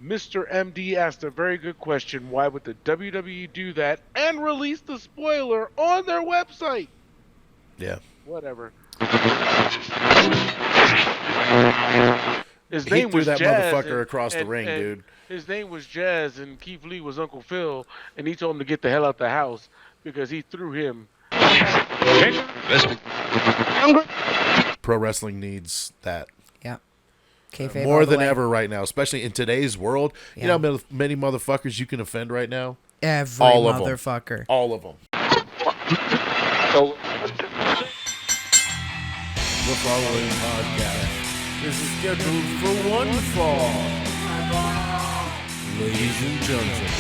Mr. MD asked a very good question. Why would the WWE do that and release the spoiler on their website? Yeah. Whatever. He threw that motherfucker across the ring, dude. His name was Jazz, and Keith Lee was Uncle Phil, and he told him to get the hell out the house because he threw him. Pro wrestling needs that. Yeah. More than ever right now, especially in today's world. Yeah. You know how many motherfuckers you can offend right now? Every All motherfucker. All of them. The following podcast is scheduled for one fall. Ladies and gentlemen,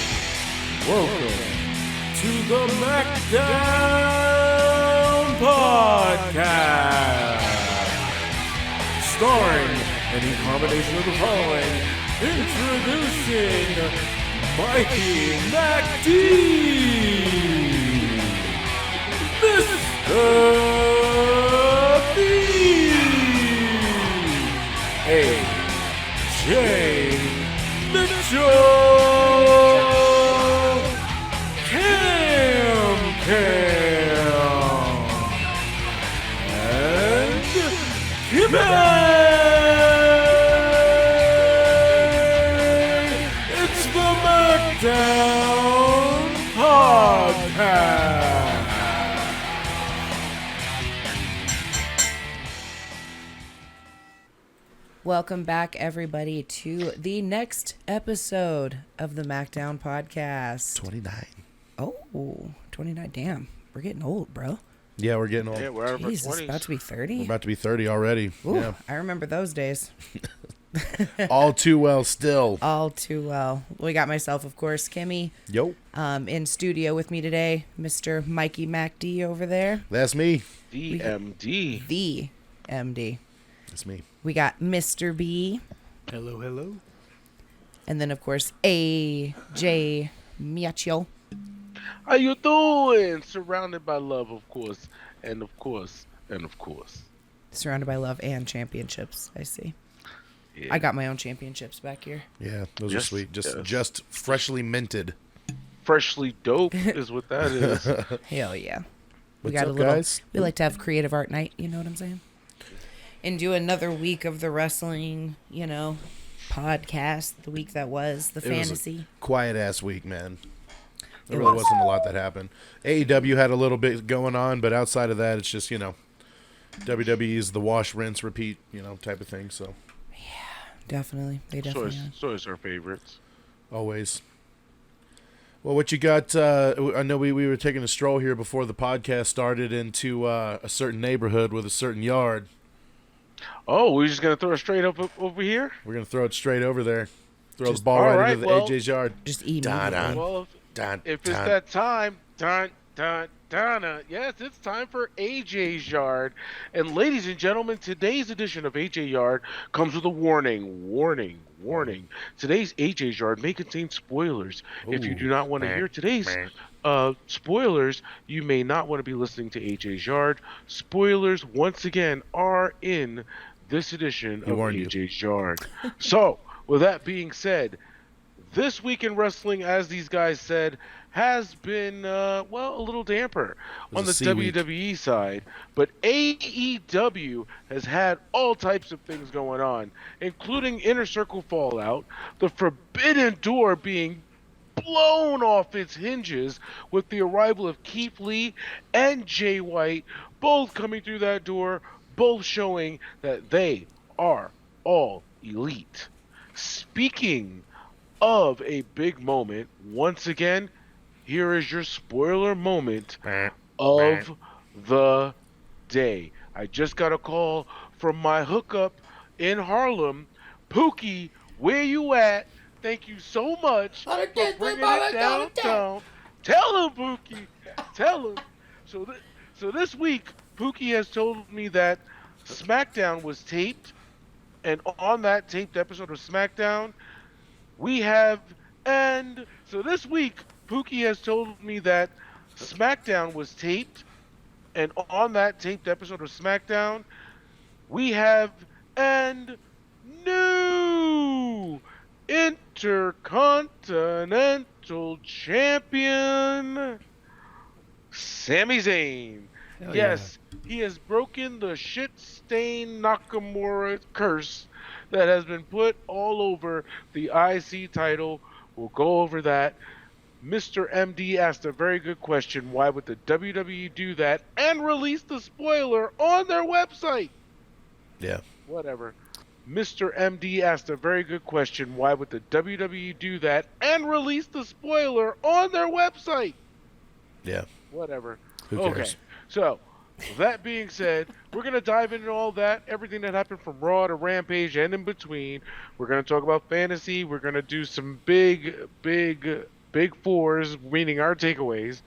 welcome to the MACKDOWN Podcast. Starring any combination of the following. Introducing Mikey MacD, Mr. A.J. Mitchell, Cam, and Kimmy. It's the MACKDOWN Podcast. Welcome back, everybody, to the next episode of the MACKDOWN Podcast. 29. Oh, 29. Damn. We're getting old, bro. Yeah, we're getting old. Yeah, we're out of our Jeez, it's 20s. about to be 30. We're about to be 30 already. Ooh, Yeah. I remember those days. All too well still. All too well. We got myself, of course, Kimmy, Yo. in studio with me today, Mr. Mikey MacD over there. That's me. DMD. The MD. That's me. We got Mr. B. Hello, hello. And then, of course, A.J. Miachio. How you doing? Surrounded by love, of course. And of course. And of course. Surrounded by love and championships, I see. Yeah. I got my own championships back here. Yeah, those are sweet. Yes. Just freshly minted. Freshly dope is what that is. Hell yeah. What's up, guys? We like to have creative art night, you know what I'm saying? And do another week of the wrestling, podcast, the week that was, the fantasy. It was a quiet-ass week, man. There really wasn't a lot that happened. AEW had a little bit going on, but outside of that, it's just, WWE's the wash, rinse, repeat, type of thing, so. Definitely. They definitely are. So is our favorites. Always. Well, what you got, I know we were taking a stroll here before the podcast started into a certain neighborhood with a certain yard. Oh, we're just going to throw it straight up over here? We're going to throw it straight over there. Throw the ball right into the AJ's yard. Just eat Dun, Well, dun, if it's that time, yes, it's time for AJ's Yard. And ladies and gentlemen, today's edition of AJ Yard comes with a warning. Warning. Today's AJ's Yard may contain spoilers. If you do not want to hear today's spoilers, you may not want to be listening to AJ's Yard. Spoilers, once again, are in this edition of AJ's Yard. So, with that being said, this week in wrestling, as these guys said, has been, a little damper on the WWE side. But AEW has had all types of things going on, including Inner Circle Fallout, the Forbidden Door being blown off its hinges with the arrival of Keith Lee and Jay White, both coming through that door, both showing that they are all elite. Speaking of a big moment, once again, here is your spoiler moment of the day. I just got a call from my hookup in Harlem. Pookie, where you at? Thank you so much for bringing it downtown. Tell him, Pookie. Tell him. So this week, Pookie has told me that SmackDown was taped, and on that taped episode of SmackDown, we have, and so this week, Pookie has told me that SmackDown was taped, and on that taped episode of SmackDown, we have, and new Intercontinental Champion, Sami Zayn. Hell Yes, he has broken the shit-stained Nakamura curse that has been put all over the IC title. We'll go over that. Mr. MD asked a very good question. Why would the WWE do that and release the spoiler on their website? Yeah. Whatever. Mr. MD asked a very good question. Why would the WWE do that and release the spoiler on their website? Yeah. Whatever. Who cares? Okay. So, with that being said, we're going to dive into all that, everything that happened from Raw to Rampage and in between. We're going to talk about fantasy. We're going to do some big fours, meaning our takeaways.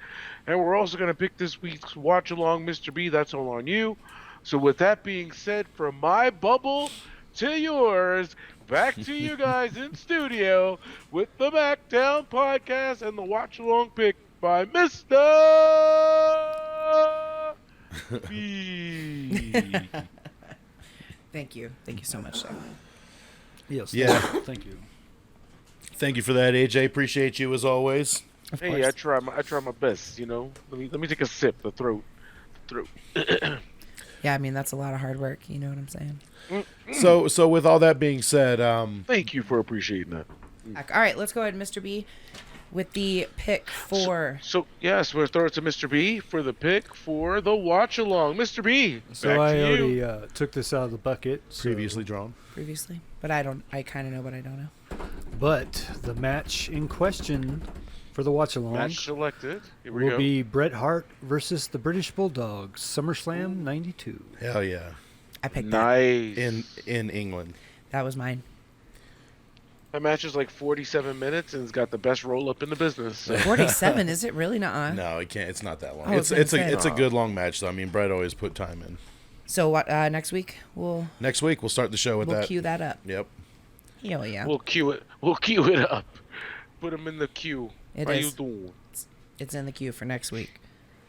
And we're also going to pick this week's Watch Along, Mr. B. That's all on you. So with that being said, from my bubble to yours, back to you guys in studio with the MACKDOWN Podcast and the Watch Along pick by Mr. B. Thank you so much, sir. Yes. Yeah. Thank you. Thank you for that, AJ. Appreciate you as always. Hey, I try my best, you know. Let me take a sip. The throat. Yeah, I mean that's a lot of hard work. You know what I'm saying? So with all that being said, Thank you for appreciating that. All right, let's go ahead, Mr. B, with the pick for. So yes, we'll throw it to Mr. B for the pick for the watch along. Mr. B, So back I to already you. took this out of the bucket. so- previously drawn. Previously, but I kind of know, but I don't know. But the match in question for the watch along Match selected. Here we will go. be Bret Hart versus the British Bulldogs, SummerSlam '92. Hell yeah. I picked that. Nice. In England. That was mine. That match is like 47 minutes and it's got the best roll up in the business. So. 47, is it really not? No, it can't. It's not that long. I was It's gonna say. it's a good long match though. I mean, Brett always put time in. So what? Next week Next week we'll start the show with we'll that. cue that up. Yep. Hell yeah. We'll queue it up. Put them in the queue. It How is. you doing? It's in the queue for next week.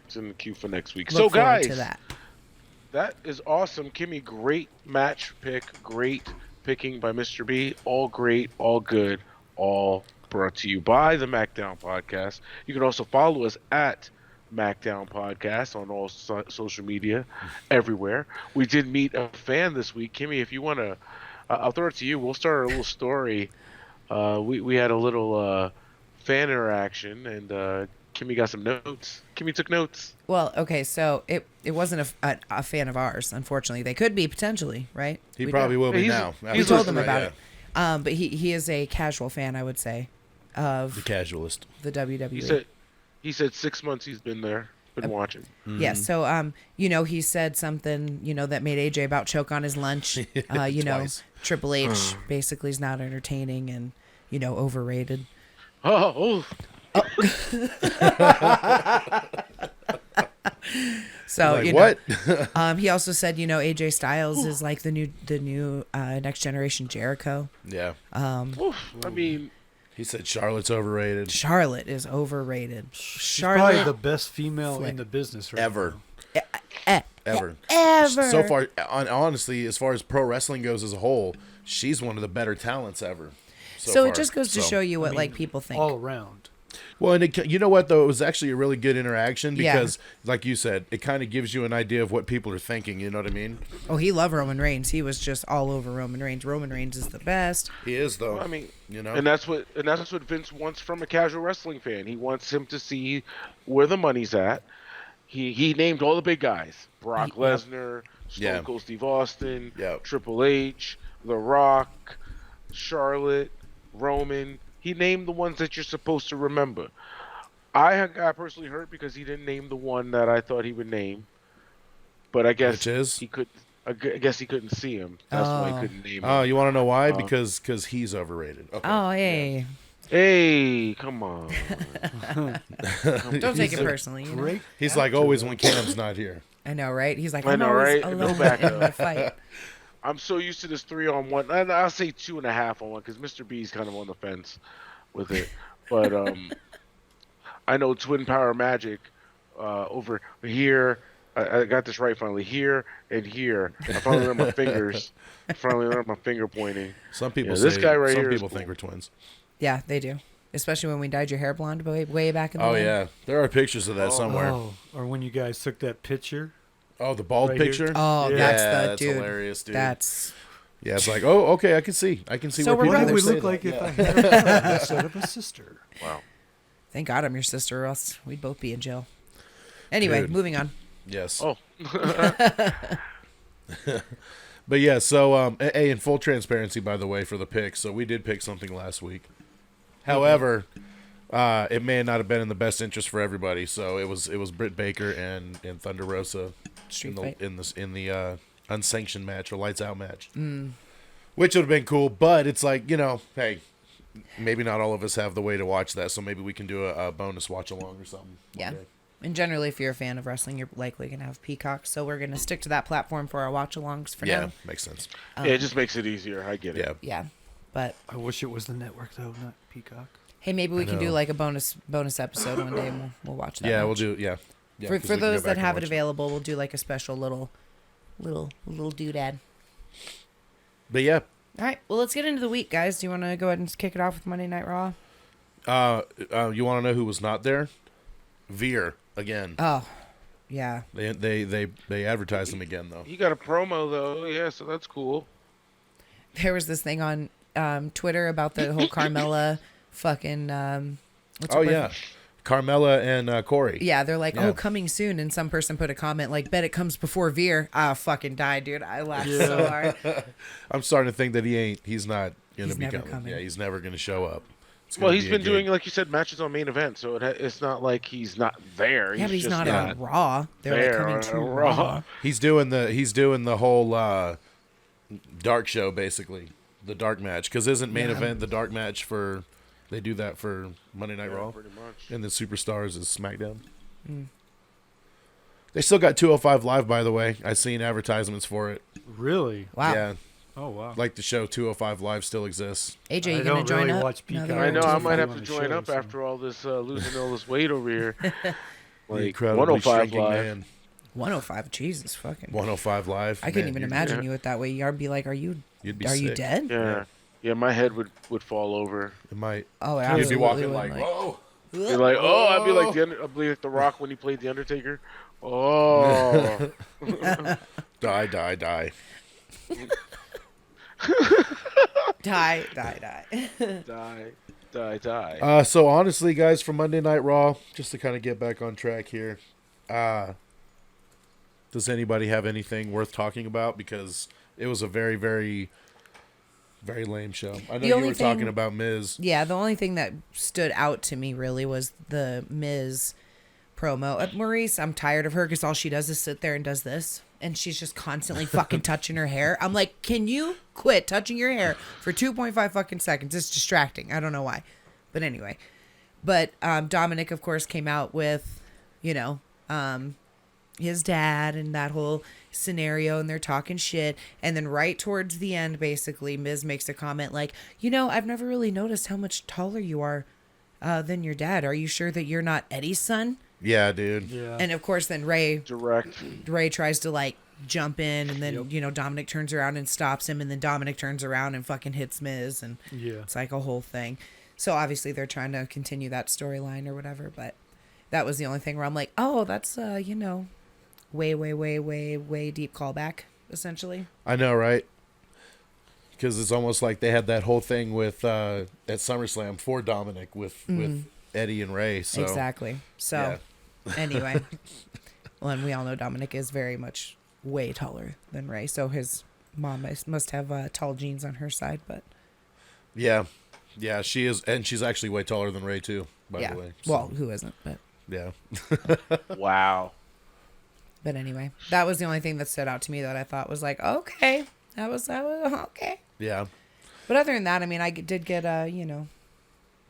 It's in the queue for next week. Look So forward guys, to that. that is awesome. Kimmy, great match pick. Great picking by Mr. B. All great, all good, all brought to you by the MACKDOWN Podcast. You can also follow us at MACKDOWN Podcast on all social media, everywhere. We did meet a fan this week. Kimmy, if you want to, I'll throw it to you. We'll start a little story. We had a little fan interaction, and Kimmy got some notes. Kimmy took notes. Well, okay, so it wasn't a fan of ours, unfortunately. They could be potentially, right? He We probably don't- will be He's- now. he's After We told this, him right, about yeah. it. But he is a casual fan, I would say, of The casualist. the WWE. He said 6 months he's been there, been watching. Yeah, so he said something, that made AJ about choke on his lunch. Twice. Triple H basically is not entertaining and, overrated. Oh, So Like, what? he also said, AJ Styles is like the new next generation Jericho. Yeah. oof. I mean, He said Charlotte's overrated. Charlotte is overrated. She's probably Charlotte the best female Flair. in the business right Ever. ever. So far, honestly, as far as pro wrestling goes as a whole, she's one of the better talents ever. So far. it just goes to show you now. what I like mean, people think. all around. Well, and you know what though, it was actually a really good interaction Yeah. because, like you said, it kind of gives you an idea of what people are thinking. You know what I mean? Oh, he loved Roman Reigns. He was just all over Roman Reigns. Roman Reigns is the best. He is though. I mean, you know, and that's what Vince wants from a casual wrestling fan. He wants him to see where the money's at. He named all the big guys: Brock Lesnar, Stone Yeah. Cold Steve Austin, Yep. Triple H, The Rock, Charlotte, Roman. He named the ones that you're supposed to remember. I got personally hurt because he didn't name the one that I thought he would name. But I guess Which is? he could. I guess he couldn't see him. That's why he Oh. couldn't name Oh, him. you want to know why? Because he's overrated. Okay. Oh, hey. Hey, come on. Don't take it personally. You know? Great. He's like always when Cam's not here. I know, right? He's like, I I'm know, always right? No alone backup. in my fight. I'm so used to this 3-on-1, and I'll say 2.5 on one because Mr. B's kind of on the fence with it. But I know Twin Power Magic over here I got this right finally. Here and here. I finally learned my fingers. I finally learned my finger pointing. Some people This guy right some here is people cool. think we're twins. Yeah, they do. Especially when we dyed your hair blonde way back in the Oh day. yeah, there are pictures of that Oh. somewhere. Oh, or when you guys took that picture. Oh, the bald Right here. picture. Oh, Yeah, that's that's hilarious, dude. That's Yeah, it's like, oh, okay, I can see So where we're people What brothers. would we say look that. like if Yeah. I had a brother instead of a sister? Wow. thank God I'm your sister, or else we'd both be in jail. Anyway, Dude. moving on. Yes. Oh. But yeah, so hey, in full transparency, by the way, for the pick, so we did pick something last week. However, it may not have been in the best interest for everybody. So it was Britt Baker and Thunder Rosa Street fight. in the unsanctioned match or lights out match, which would have been cool. But it's like, hey, maybe not all of us have the way to watch that, so maybe we can do a bonus watch along or something. Yeah. one day. And generally, if you're a fan of wrestling, you're likely going to have Peacock. So we're going to stick to that platform for our watch-alongs for Yeah, now. makes sense. Yeah, it just makes it easier. I get it. Yeah. Yeah. But, I wish it was the network though, not Peacock. hey, maybe we I can do know. like a bonus episode one day, and we'll watch that. Yeah, match. we'll do. Yeah. Yeah, 'cause For we can go those back that and have it watch available, we'll do like a special little doodad. But yeah, All right. Well, let's get into the week, guys. Do you want to go ahead and kick it off with Monday Night Raw? you want to know who was not there? Veer again. Oh, yeah. They advertised him again though. He got a promo though. Yeah, so that's cool. There was this thing on Twitter about the whole Carmella fucking. What's Oh her yeah, Carmella and Corey. Yeah, they're like, Yeah. oh, coming soon. And some person put a comment like, bet it comes before Veer. Ah, fucking died, dude. I laughed so hard. I'm starting to think that he's not gonna He's be never coming. coming. Yeah, he's never gonna show up. It's Well, gonna he's be a been doing, gig. like you said, matches on main event, so it's not like he's not there. Yeah, but he's just not on Raw. They're like there coming on to Raw. Raw. He's doing the whole dark show, basically the dark match, because isn't main Yeah. event the dark match for? They do that for Monday Night Yeah, Raw, pretty much. and then Superstars is SmackDown. Mm. They still got 205 Live, by the way. I've seen advertisements for it. Really? Wow. Yeah, Oh wow. like the show 205 Live still exists. AJ, I you going don't to join really up? watch No, Peacock. they're I know. I just might have on to the join show, up so- after all this losing all this weight over here. The Like incredibly 105 shrinking live. man. 105. Jesus fucking. 105 Live. I couldn't Man, even you'd- imagine you it that way. You'd be like, are you You'd be you sick. dead? Yeah, yeah. My head would fall over. It might. Oh, You'd absolutely. be walking would, like, whoa. Be like, oh, I'd be like I'd be like The Rock when he played the Undertaker. Oh, Die. die. die. So honestly, guys, for Monday Night Raw, just to kind of get back on track here, does anybody have anything worth talking about? Because it was a very, very, very lame show. I know The you only were talking thing- about Miz. Yeah, the only thing that stood out to me really was the Miz promo. Maurice, I'm tired of her because all she does is sit there and does this. And she's just constantly fucking touching her hair. I'm like, can you quit touching your hair for 2.5 fucking seconds? It's distracting. I don't know why. But anyway. But Dominic, of course, came out with, his dad and that whole scenario, and they're talking shit. And then right towards the end, basically, Miz makes a comment like, I've never really noticed how much taller you are than your dad. Are you sure that you're not Eddie's son? Yeah, dude. Yeah. And of course, then Ray Direct. tries to like jump in, and then Dominic turns around and stops him, and then Dominic turns around and fucking hits Miz, and Yeah. it's like a whole thing. So obviously they're trying to continue that storyline or whatever, but that was the only thing where I'm like, oh, that's way deep callback essentially. I know, right? Because it's almost like they had that whole thing with at SummerSlam for Dominic with Eddie and Ray. So Exactly. So anyway, well, and we all know Dominic is very much way taller than Ray, so his mom must have tall genes on her side, but yeah, she is, and she's actually way taller than Ray too. By yeah. the way, Well, who isn't? But yeah. Wow. But anyway, that was the only thing that stood out to me that I thought was like, okay, that was okay. Yeah. But other than that, I mean, I did get a,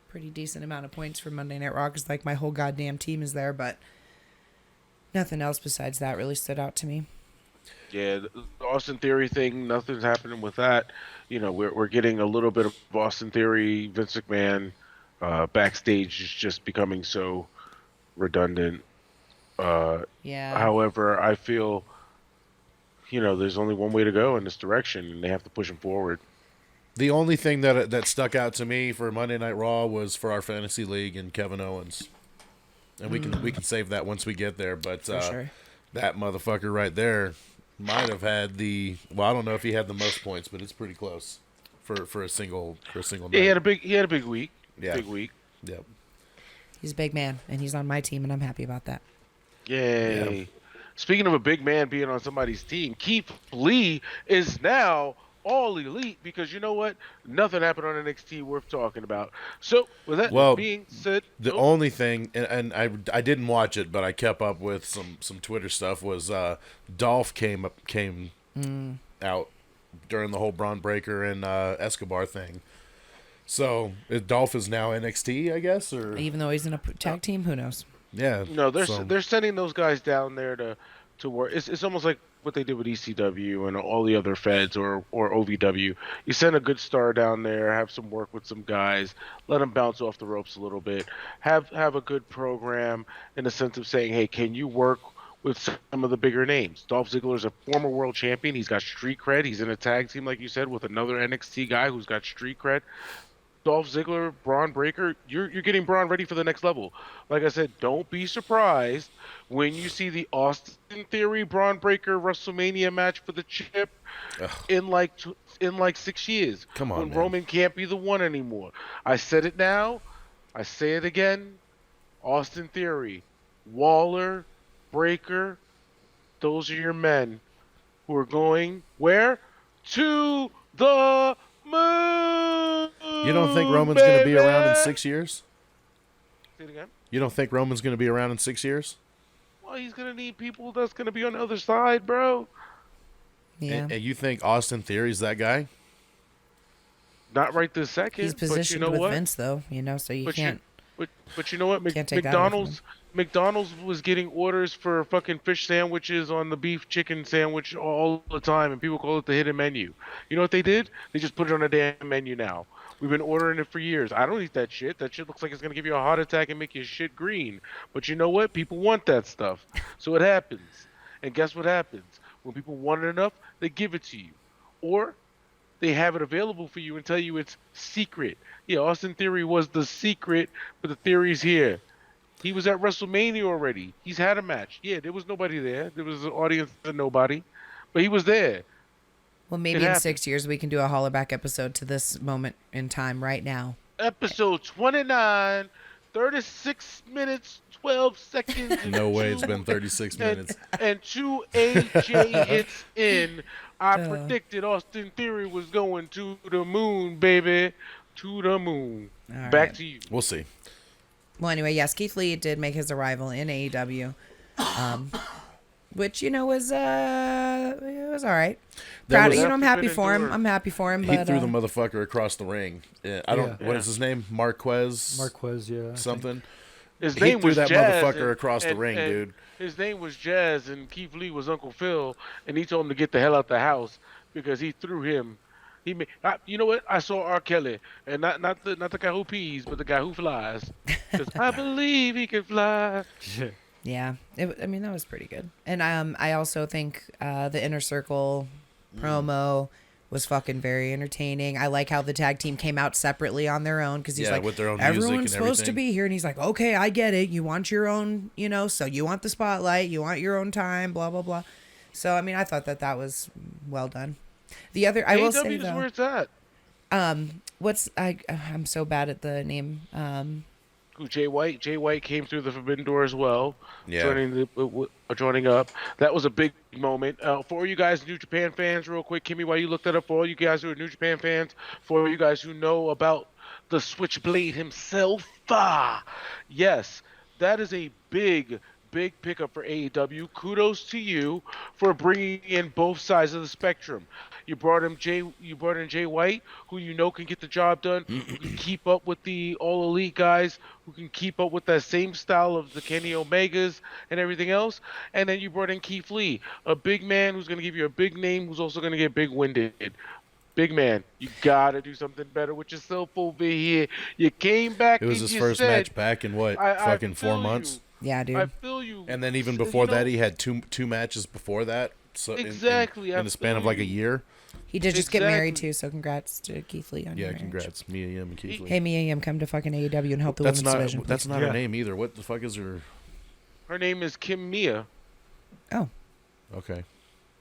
pretty decent amount of points for Monday Night Raw because, like, my whole goddamn team is there. But nothing else besides that really stood out to me. Yeah, the Austin Theory thing, nothing's happening with that. We're getting a little bit of Austin Theory. Vince McMahon backstage is just becoming so redundant. Yeah. However, I feel, there's only one way to go in this direction, and they have to push him forward. The only thing that stuck out to me for Monday Night Raw was for our fantasy league and Kevin Owens, and we can save that once we get there. But For sure. that motherfucker right there might have had I don't know if he had the most points, but it's pretty close for a single night. Yeah, he had a big week. Yeah. Big week. Yep. He's a big man, and he's on my team, and I'm happy about that. Yay. Yeah. Speaking of a big man being on somebody's team, Keith Lee is now all elite because you know what? Nothing happened on NXT worth talking about. So, with that being said, the only thing, and I didn't watch it, but I kept up with some Twitter stuff, was Dolph came out during the whole Braun Breaker and Escobar thing. So, Dolph is now NXT, I guess, or Even though he's in a tag team, who knows? yeah. no, they're sending those guys down there to work. It's almost like what they did with ECW and all the other feds or OVW. You send a good star down there, have some work with some guys, let them bounce off the ropes a little bit, have a good program in the sense of saying, hey, can you work with some of the bigger names? Dolph Ziggler's a former world champion. He's got street cred. He's in a tag team, like you said, with another NXT guy who's got street cred. Dolph Ziggler, Braun Breaker, you're getting Braun ready for the next level. Like I said, don't be surprised when you see the Austin Theory Braun Breaker WrestleMania match for the chip in like 6 years. Come on, when man. Roman can't be the one anymore. I said it now. I say it again. Austin Theory, Waller, Breaker, those are your men who are going where? To the moon. You don't think Roman's going to be around in 6 years? Say it again. You don't think Roman's going to be around in 6 years? Well, he's gonna need people that's gonna be on the other side, bro. Yeah. And you think Austin Theory's that guy? Not right this second. He's but you positioned know with what? Vince, though, so you But can't. But you know what? Can't take that away from McDonald's was getting orders for fucking fish sandwiches on the beef chicken sandwich all the time, and people call it the hidden menu. You know what they did? They just put it on a damn menu now. We've been ordering it for years. I don't eat that shit. That shit looks like it's gonna give you a heart attack and make your shit green. But you know what? People want that stuff, so it happens. And guess what happens? When people want it enough, they give it to you, or they have it available for you and tell you it's secret. Yeah, Austin Theory was the secret, but the theory's here. He was at WrestleMania already. He's had a match. Yeah, there was nobody there. There was an audience of nobody, but he was there. Well, maybe It in happens. 6 years we can do a holler back episode to this moment in time right now. Episode 29, 36 minutes, 12 seconds. and No way, it's two- been 36 and- minutes. And 2 AJ hits in. I Duh. predicted Austin Theory was going to the moon, baby. To the moon. All Back right. to you. We'll see. Well, anyway, yes, Keith Lee did make his arrival in AEW, which was it was all right. That Proud, was- I'm happy for him. Endured. I'm happy for him. He But threw the motherfucker across the ring. I don't. Yeah. What is his name? Marquez. Marquez, yeah. I think. Something. His He name threw was that Jazz, motherfucker and- across the and- ring, and dude. His name was Jazz, and Keith Lee was Uncle Phil, and he told him to get the hell out the house because he threw him. You know what? I saw R. Kelly, and not the guy who pees, but the guy who flies. 'Cause I believe he can fly. yeah, that was pretty good. And I also think the Inner Circle promo was fucking very entertaining. I like how the tag team came out separately on their own because he's Yeah, like, with their own music everyone's and supposed to everything. be here, and he's like, okay, I get it. You want your own, so you want the spotlight, you want your own time, blah blah blah. So I thought that was well done. The other, I will say AEW is where though, it's at. I'm so bad at the name. Who, Jay White? Jay White came through the forbidden door as well. Yeah. Joining up. That was a big moment. For all you guys New Japan fans, real quick, Kimmy, while you look that up, for all you guys who are New Japan fans, for all you guys who know about the Switchblade himself, yes, that is a big pickup for AEW. Kudos to you for bringing in both sides of the spectrum. You brought in Jay White, who can get the job done, who can keep up with the All Elite guys, who can keep up with that same style of the Kenny Omegas and everything else. And then you brought in Keith Lee, a big man who's going to give you a big name, who's also going to get big-winded. Big man, you gotta do something better with yourself over here. You came back. It was and his you first said, match back in what? I Fucking 4 feel months? you. Yeah, dude. I feel you. And then even before that, he had two matches before that. So Exactly. in the span of like a year. He did just get married Exactly. too, so congrats to Keith Lee on your Yeah, marriage. congrats, Mia Yim and Keith Lee. Hey, Mia Yim, come to fucking AEW and help the That's women's not division. Please. that's not Yeah. her name either. What the fuck is her? Her name is Kim Mia. Oh, Okay,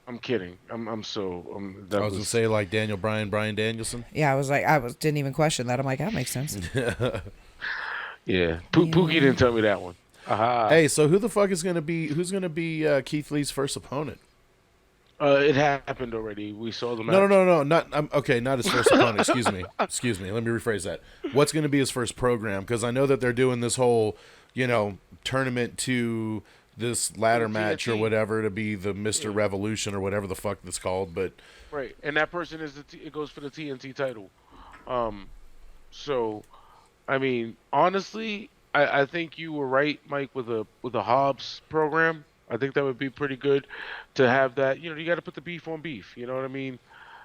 I'm kidding. I'm so. That I was gonna say like Daniel Bryan Danielson. yeah. I was like, didn't even question that. I'm like, that makes sense. Yeah. Pookie didn't tell me that one. Aha. Hey, so who's gonna be Keith Lee's first opponent? It happened already. We saw the match. No, not okay, not his first opponent. Excuse me. Let me rephrase that. What's going to be his first program? Because I know that they're doing this whole, tournament to this ladder match or TNT. whatever to be the Mr. Revolution or whatever the fuck that's called. But Right, and that person is it goes for the TNT title. So, I mean, honestly, I think you were right, Mike, with a Hobbs program. I think that would be pretty good to have that. You got to put the beef on beef. You know what I mean?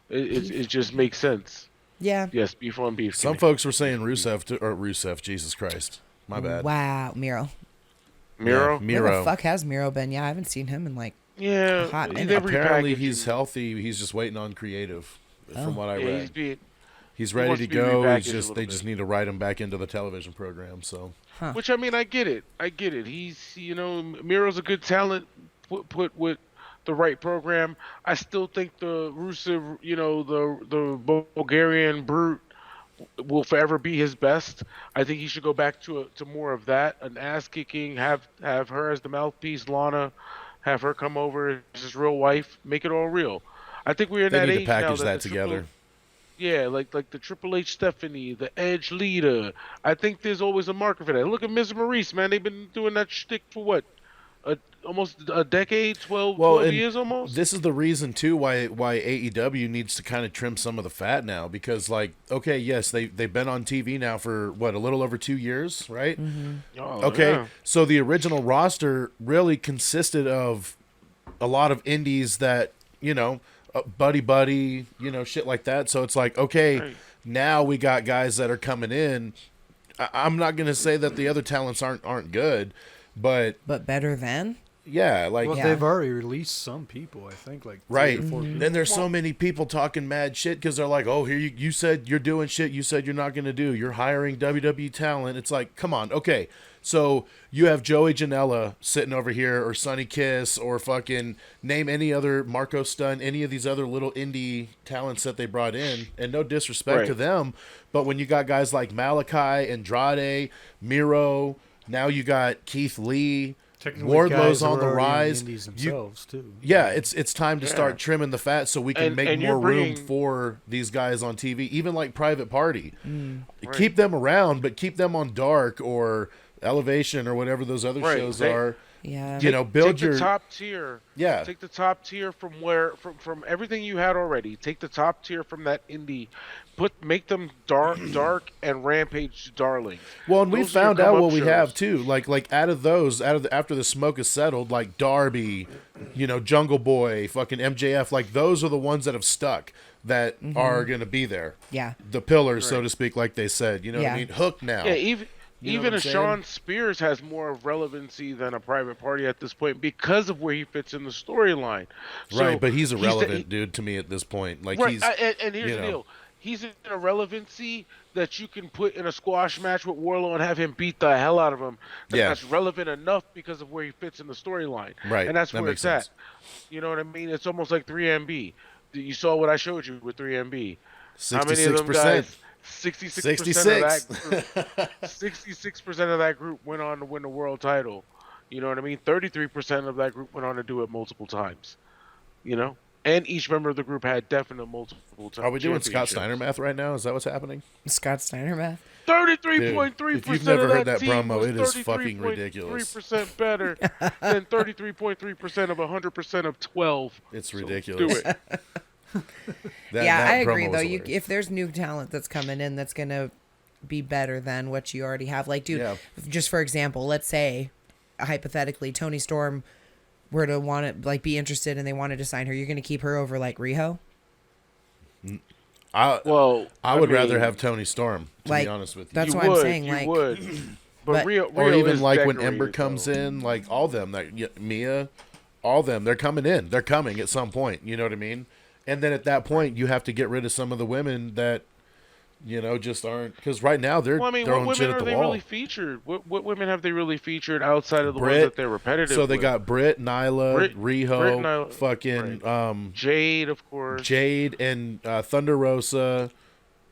It just makes sense. Yeah. Yes, beef on beef. some folks were saying Rusev. Jesus Christ, my bad. Wow, Miro. Miro. Yeah, Where Miro. the fuck has Miro been? Yeah, I haven't seen him in like. Yeah, Hot minute. they're Apparently repackaging. he's healthy. He's just waiting on creative, from what I Yeah, read. he's being, He's he ready wants to to be go. repackaged He's a just little they bit. just need to write him back into the television program. So which I mean, I get it. He's Miro's a good talent. Put with the right program. I still think the Rusev, the Bulgarian brute will forever be his best. I think he should go back to more of that, an ass kicking. Have her as the mouthpiece, Lana. Have her come over as his real wife. Make it all real. I think we're in they that need to age now package that that the together. Yeah, like the Triple H Stephanie, the Edge Lita. I think there's always a market for that. Look at Miz and Maurice, man. They've been doing that shtick for what? Almost a decade, 12 and years almost? This is the reason too why AEW needs to kind of trim some of the fat now, because okay, yes, they've been on TV now for what, a little over 2 years, right? Oh, Okay, yeah. so the original roster really consisted of a lot of indies that buddy, shit like that. So it's like, okay, Right. now we got guys that are coming in. I'm not gonna say that the other talents aren't good, but better than. yeah, like Well, Yeah. they've already released some people, I think, like 3 right. or 4 people. Then there's so many people talking mad shit because they're like, oh, here you said you're doing shit you said you're not going to do. You're hiring WWE talent. It's like, come on. Okay. So you have Joey Janela sitting over here, or Sonny Kiss, or fucking name any other Marco Stunt, any of these other little indie talents that they brought in. And no disrespect to Right. them, but when you got guys like Malachi, Andrade, Miro, now you got Keith Lee, Technically, Wardlow's guys are on the already in the rise. indies You- themselves, too. Yeah, it's time to start trimming the fat so we can And- make and more you're room bringing- for these guys on TV, even like Private Party. Right. Keep them around, but keep them on Dark or Elevation or whatever those other Right. shows They- are. Yeah. Build Take your the top tier. Yeah. Take the top tier from from everything you had already. Take the top tier from that indie. Make them dark and Rampage darlings. Well, and we Those are your found out come-up what we shows. have too. Like out of those, after the smoke is settled, like Darby, Jungle Boy, fucking MJF, like those are the ones that have stuck that are going to be there. Yeah. The pillars, so Right. to speak, like they said. You know what I Yeah. mean? Hook now. Yeah, You know even what I'm a saying? Sean Spears has more of relevancy than a Private Party at this point because of where he fits in the storyline. So Right, but he's the- irrelevant, dude, to me at this point. Like Right, he's and here's you the know. deal. He's in a relevancy that you can put in a squash match with Warlow and have him beat the hell out of him. Yeah. That's relevant enough because of where he fits in the storyline. Right, And that's that where makes it's sense. at. You know what I mean? It's almost like 3MB. You saw what I showed you with 3MB. How many of them 66%. guys? 66% of 66. that group. 66% of that group went on to win the world title. You know what I mean? 33% of that group went on to do it multiple times. And each member of the group had definite multiple times. Are we doing Scott Steiner math right now? Is that what's happening? Scott Steiner math. 33.3% Dude, if you've never of heard that that team promo, was it is fucking ridiculous. 33.3% better than 33.3% of 100% of 12. It's So ridiculous. do it. Yeah, I agree promo though. was You, hilarious. if there's new talent that's coming in that's gonna be better than what you already have, like, dude, Yeah. just for example, let's say hypothetically Tony Storm were to want to be interested and they wanted to sign her, you're gonna keep her over like Riho? I Well, would rather mean, have Tony Storm, to Like, be honest with you. that's you what I'm would, saying, You like- would. But Rio or even is like when decorated, Ember comes though. in, like all them, like Mia, all them, they're coming in. They're coming at some point. You know what I mean? And then at that point, you have to get rid of some of the women that, just aren't. Because right now they're Well, I mean, what throwing shit women at are the they wall. really featured? What women have they really featured outside of the ones Britt. that they're repetitive? So they with? got Britt, Nyla, Britt, Riho, Nyla, fucking Jade, of course. Jade, and Thunder Rosa,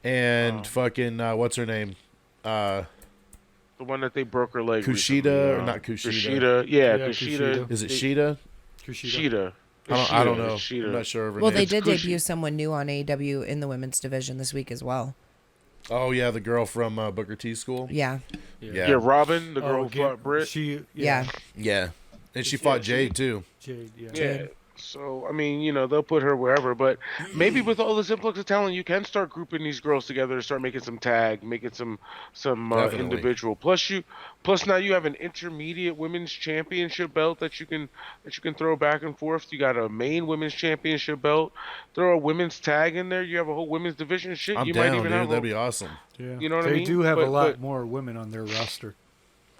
and fucking what's her name? The one that they broke her leg. Kushida, recently, or not Kushida? Kushida, yeah, Yeah, Kushida. Kushida. Is it Sheeta? Sheeta. I don't know. Sheeta. I'm not sure of her well, name. they did Cushy. debut someone new on AEW in the women's division this week as well. Oh yeah, the girl from Booker T school. Yeah. Yeah, Robin, the girl who fought Britt. Yeah. Yeah, and she fought Jade too. Jade, yeah. Yeah. So I mean, they'll put her wherever, but maybe with all this influx of talent, you can start grouping these girls together, start making some tag, making some Definitely. individual. Plus now you have an intermediate women's championship belt that you can throw back and forth. You got a main women's championship belt. Throw a women's tag in there. You have a whole women's division. Shit, I'm you down, might even dude. have That'd be awesome. Yeah. You know what I they mean? do have a But- lot but- more women on their roster.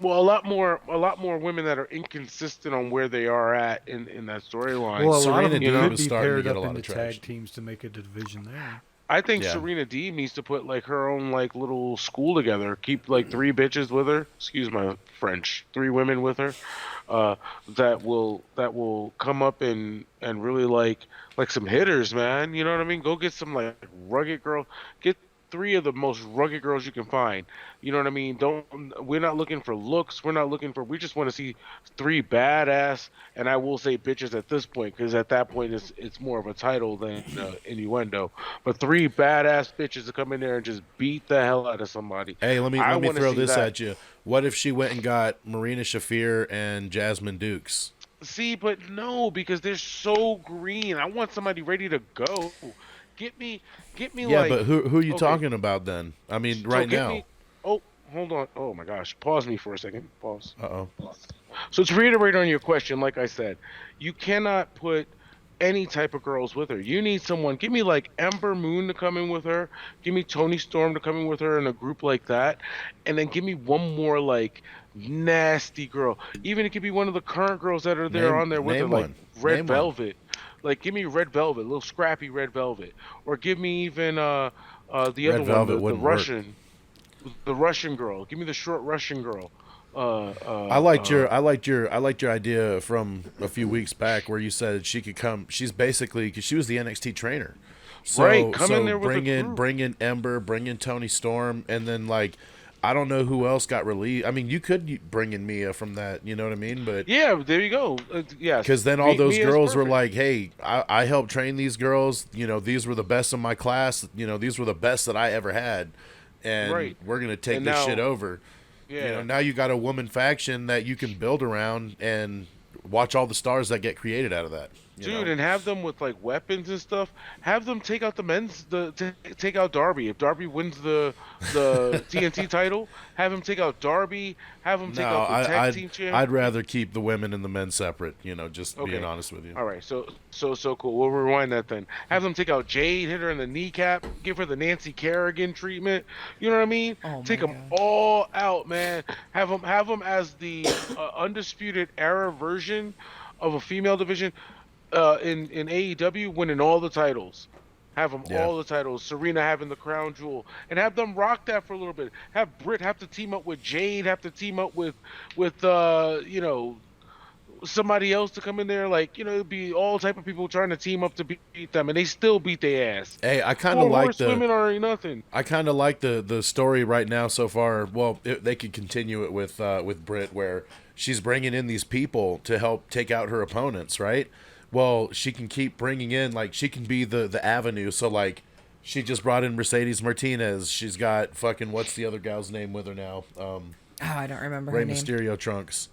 a lot more women that are inconsistent on where they are at in that storyline. Well, a lot Serena of them Deeb could is be starting to paired get a up lot into of traction. tag teams to make a division there. I think Yeah. Serena Deeb needs to put like her own like little school together. Keep like 3 bitches with her. Excuse my French. 3 women with her. That will come up and really like some hitters, man. You know what I mean? Go get some like rugged girl. Get 3 of the most rugged girls you can find. You know what I mean? We're not looking for looks. We just want to see 3 badass, and I will say bitches at this point, because at that point it's more of a title than innuendo. But 3 badass bitches to come in there and just beat the hell out of somebody. Hey, let me wanna throw see this that. at you. What if she went and got Marina Shafir and Jasmine Dukes? See, but no, because they're so green. I want somebody ready to go. Get me Yeah, like. but who are you okay. talking about then? I mean, So right get now. me- oh, hold on. Oh my gosh. Pause me for a second. Pause. Uh-oh. So to reiterate on your question, like I said, you cannot put any type of girls with her. You need someone. Give me like Ember Moon to come in with her. Give me Tony Storm to come in with her in a group like that, and then give me one more like nasty girl. Even it could be one of the current girls that are there Name- on there with her, name like one. Red Name one. Velvet. Like give me Red Velvet, little scrappy Red Velvet, or give me even the Red other Velvet one, the wouldn't work. Russian girl. Give me the short Russian girl. I liked your idea from a few weeks back where you said she could come. She's basically, because she was the NXT trainer. So, Right, come in there with bring a in group. bring in Ember, bring in Tony Storm, and then like I don't know who else got released. I mean, you could bring in Mia from that. You know what I mean? But Yeah, there you go. Yes. because then all those Mia's girls were perfect. like, "Hey, I helped train these girls. These were the best in my class. These were the best that I ever had, and Right. we're gonna take And this now- shit over." Yeah. Now you got a woman faction that you can build around and watch all the stars that get created out of that. you Dude, know? and have them with like weapons and stuff. Have them take out take out Darby. If Darby wins the TNT title, have him take out Darby. Have him take No, out the tag team champ. I'd rather keep the women and the men separate. Just Okay. being honest with you. All right, so cool. We'll rewind that then. Have them take out Jade, hit her in the kneecap, give her the Nancy Kerrigan treatment. You know what I mean? Oh my Take them God. all out, man. Have them as the undisputed era version of a female division in AEW, winning all the titles. Have them Yeah. all the titles. Serena having the crown jewel, and have them rock that for a little bit. Have Britt have to team up with Jade, have to team up with somebody else to come in there, like it'd be all type of people trying to team up to beat them, and they still beat their ass. Hey, I kind of like women are nothing. I kind of like the story right now so far. Well, they could continue it with Britt, where she's bringing in these people to help take out her opponents, right? Well, she can keep bringing in, like, she can be the avenue. So, like, she just brought in Mercedes Martinez. She's got fucking, what's the other gal's name with her now? Oh, I don't remember her Rey name. Mysterio Trunks.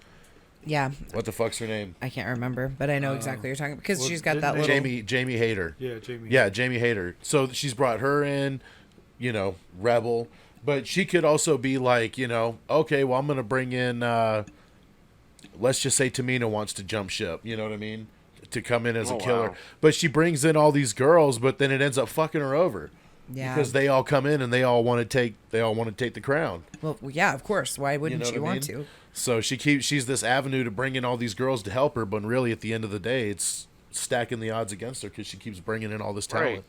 Yeah, What the fuck's her name? I can't remember, but I know exactly what you're talking about because well, she's got didn't that they- little. Jamie Hayter. Yeah, Jamie. Yeah, Jamie Hayter. So she's brought her in, Rebel. But she could also be like, okay, well, I'm going to bring in, let's just say Tamina wants to jump ship. You know what I mean? To come in as a Oh, killer. wow. But she brings in all these girls, but then it ends up fucking her over. Yeah. Because they all come in and they all want to take the crown. Well, yeah, of course. Why wouldn't what you I want mean? to? So she's this avenue to bring in all these girls to help her, but really at the end of the day, it's stacking the odds against her because she keeps bringing in all this talent.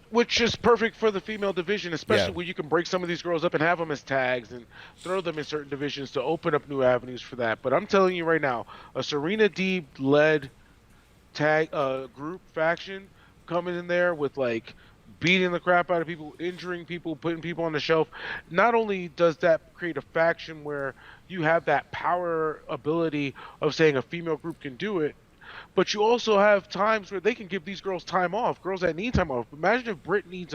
Which is perfect for the female division, especially Yeah. where you can break some of these girls up and have them as tags and throw them in certain divisions to open up new avenues for that. But I'm telling you right now, a Serena Deeb led tag group faction coming in there with like beating the crap out of people, injuring people, putting people on the shelf. Not only does that create a faction where you have that power ability of saying a female group can do it, but you also have times where they can give these girls time off, girls that need time off. Imagine if Britt needs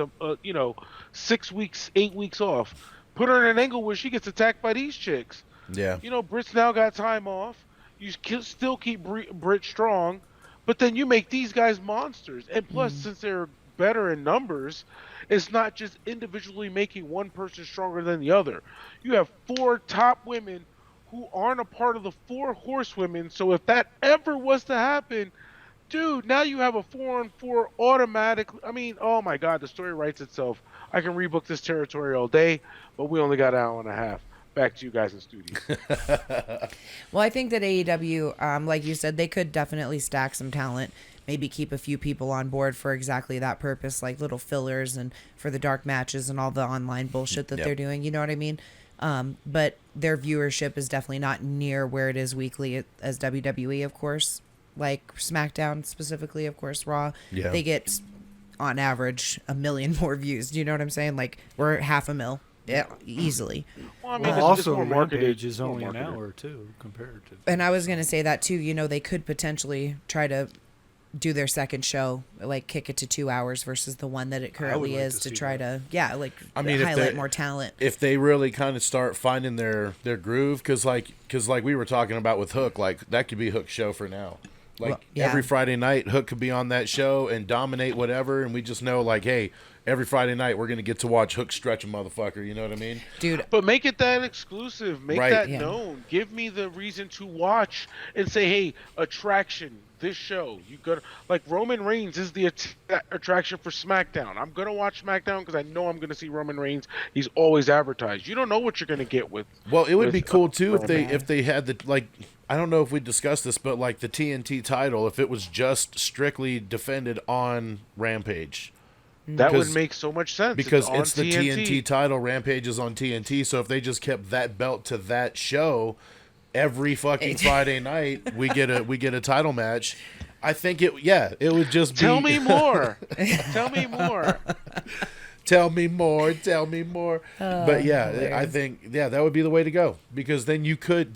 6 weeks, 8 weeks off. Put her in an angle where she gets attacked by these chicks. Yeah. Britt's now got time off. You still keep Britt strong, but then you make these guys monsters. And plus, since they're better in numbers, it's not just individually making one person stronger than the other. You have 4 top women who aren't a part of the 4 horsewomen. So if that ever was to happen, dude, now you have a 4-on-4 automatically. I mean, oh my God, the story writes itself. I can rebook this territory all day, but we only got an hour and a half. Back to you guys in studio. Well, I think that AEW, like you said, they could definitely stack some talent. Maybe keep a few people on board for exactly that purpose, like little fillers and for the dark matches and all the online bullshit that they're doing. You know what I mean? But their viewership is definitely not near where it is weekly as WWE, of course. Like SmackDown specifically, of course, Raw. Yeah. They get, on average, 1 million more views. Do you know what I'm saying? Like, we're 500,000. Yeah, easily. Well, I mean, it's Also, more marketed. Rampage is More only an marketed. hour too, compared to. And I was going to say that too. They could potentially try to do their second show, like kick it to 2 hours versus the one that it currently like is to to see try that. to, I mean, highlight more talent. If they really kind of start finding their groove, because like we were talking about with Hook, like that could be Hook's show for now. Like Well, yeah. every Friday night, Hook could be on that show and dominate whatever, and we just know like, hey, every Friday night we're gonna get to watch Hook stretch a motherfucker. You know what I mean? Dude, But make it that exclusive. Make Right. that Yeah. known. Give me the reason to watch and say, hey, attraction, this show. You got like Roman Reigns is the attraction for SmackDown. I'm gonna watch SmackDown because I know I'm gonna see Roman Reigns. He's always advertised. You don't know what you're gonna get with. Well, it would with, be cool too if Roman. they had the like. I don't know if we discussed this, but like the TNT title, if it was just strictly defended on Rampage. That would because- make so much sense. Because on it's the TNT title, Rampage is on TNT. So if they just kept that belt to that show, every fucking Friday night we get a title match. I think it would just be. Tell me more. Tell me more. Tell me more. Tell me more. But yeah, hilarious. I think that would be the way to go, because then you could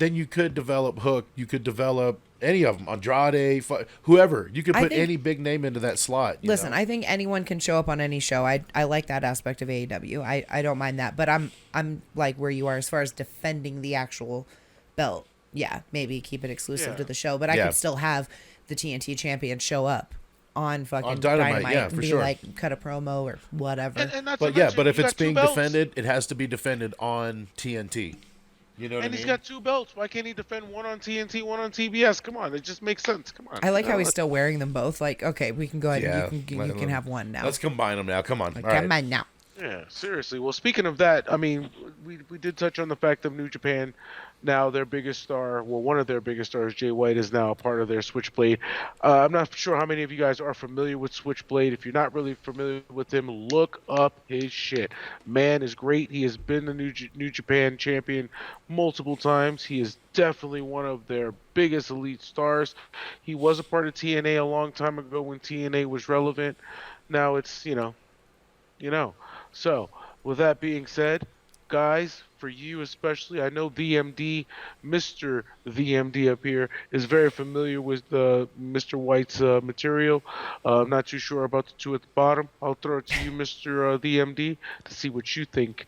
develop Hook. You could develop any of them, Andrade, whoever. You could I put think- any big name into that slot. you listen, know? I think anyone can show up on any show. I like that aspect of AEW. I don't mind that. But I'm like where you are as far as defending the actual belt. Yeah, maybe keep it exclusive Yeah. to the show. But I Yeah. could still have the TNT champion show up on fucking On Dynamite, yeah, and for be sure. like, cut a promo or whatever. And that's But to yeah, mention, but if you it's got two being belts. defended, it has to be defended on TNT. You know what I And mean? he's got 2 belts. Why can't he defend one on TNT, one on TBS? Come on, it just makes sense. Come on. I like how he's let's- still wearing them both. Like, okay, we can go ahead Yeah, and you let can have one now. Let's combine them now. Come on. Like, All come right. on now. Yeah, seriously. Well, speaking of that, I mean, we did touch on the fact of New Japan. Now their biggest star, well, one of their biggest stars, Jay White, is now a part of their Switchblade. I'm not sure how many of you guys are familiar with Switchblade. If you're not really familiar with him, look up his shit. Man is great. He has been the New Japan champion multiple times. He is definitely one of their biggest elite stars. He was a part of TNA a long time ago when TNA was relevant. Now it's, you know. So, with that being said, guys, for you especially, I know VMD, Mr. VMD up here, is very familiar with Mr. White's material. I'm not too sure about the 2 at the bottom. I'll throw it to you, Mr. VMD, to see what you think,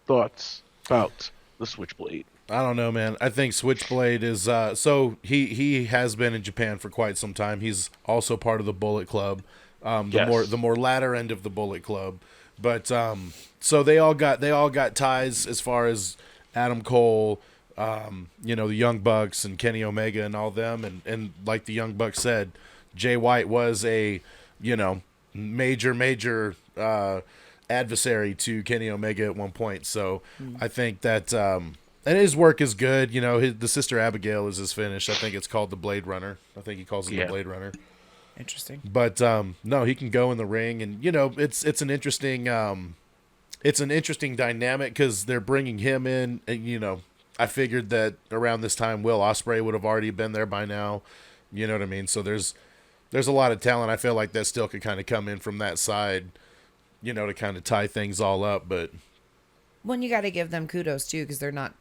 thoughts about the Switchblade. I don't know, man. I think Switchblade is so he has been in Japan for quite some time. He's also part of the Bullet Club, Yes. the more latter end of the Bullet Club. But so they all got ties as far as Adam Cole, the Young Bucks and Kenny Omega and all them, and like the Young Bucks said, Jay White was a major adversary to Kenny Omega at one point. So I think that and his work is good. You know, the Sister Abigail is his finish. I think it's called the Blade Runner. I think he calls it the Blade Runner. Interesting. But no, he can go in the ring, and you know, it's an interesting dynamic because they're bringing him in, and you know, I figured that around this time Will Ospreay would have already been there by now. You know what I mean? So there's a lot of talent. I feel like that still could kind of come in from that side, you know, to kind of tie things all up. But Well, you got to give them kudos too, because they're not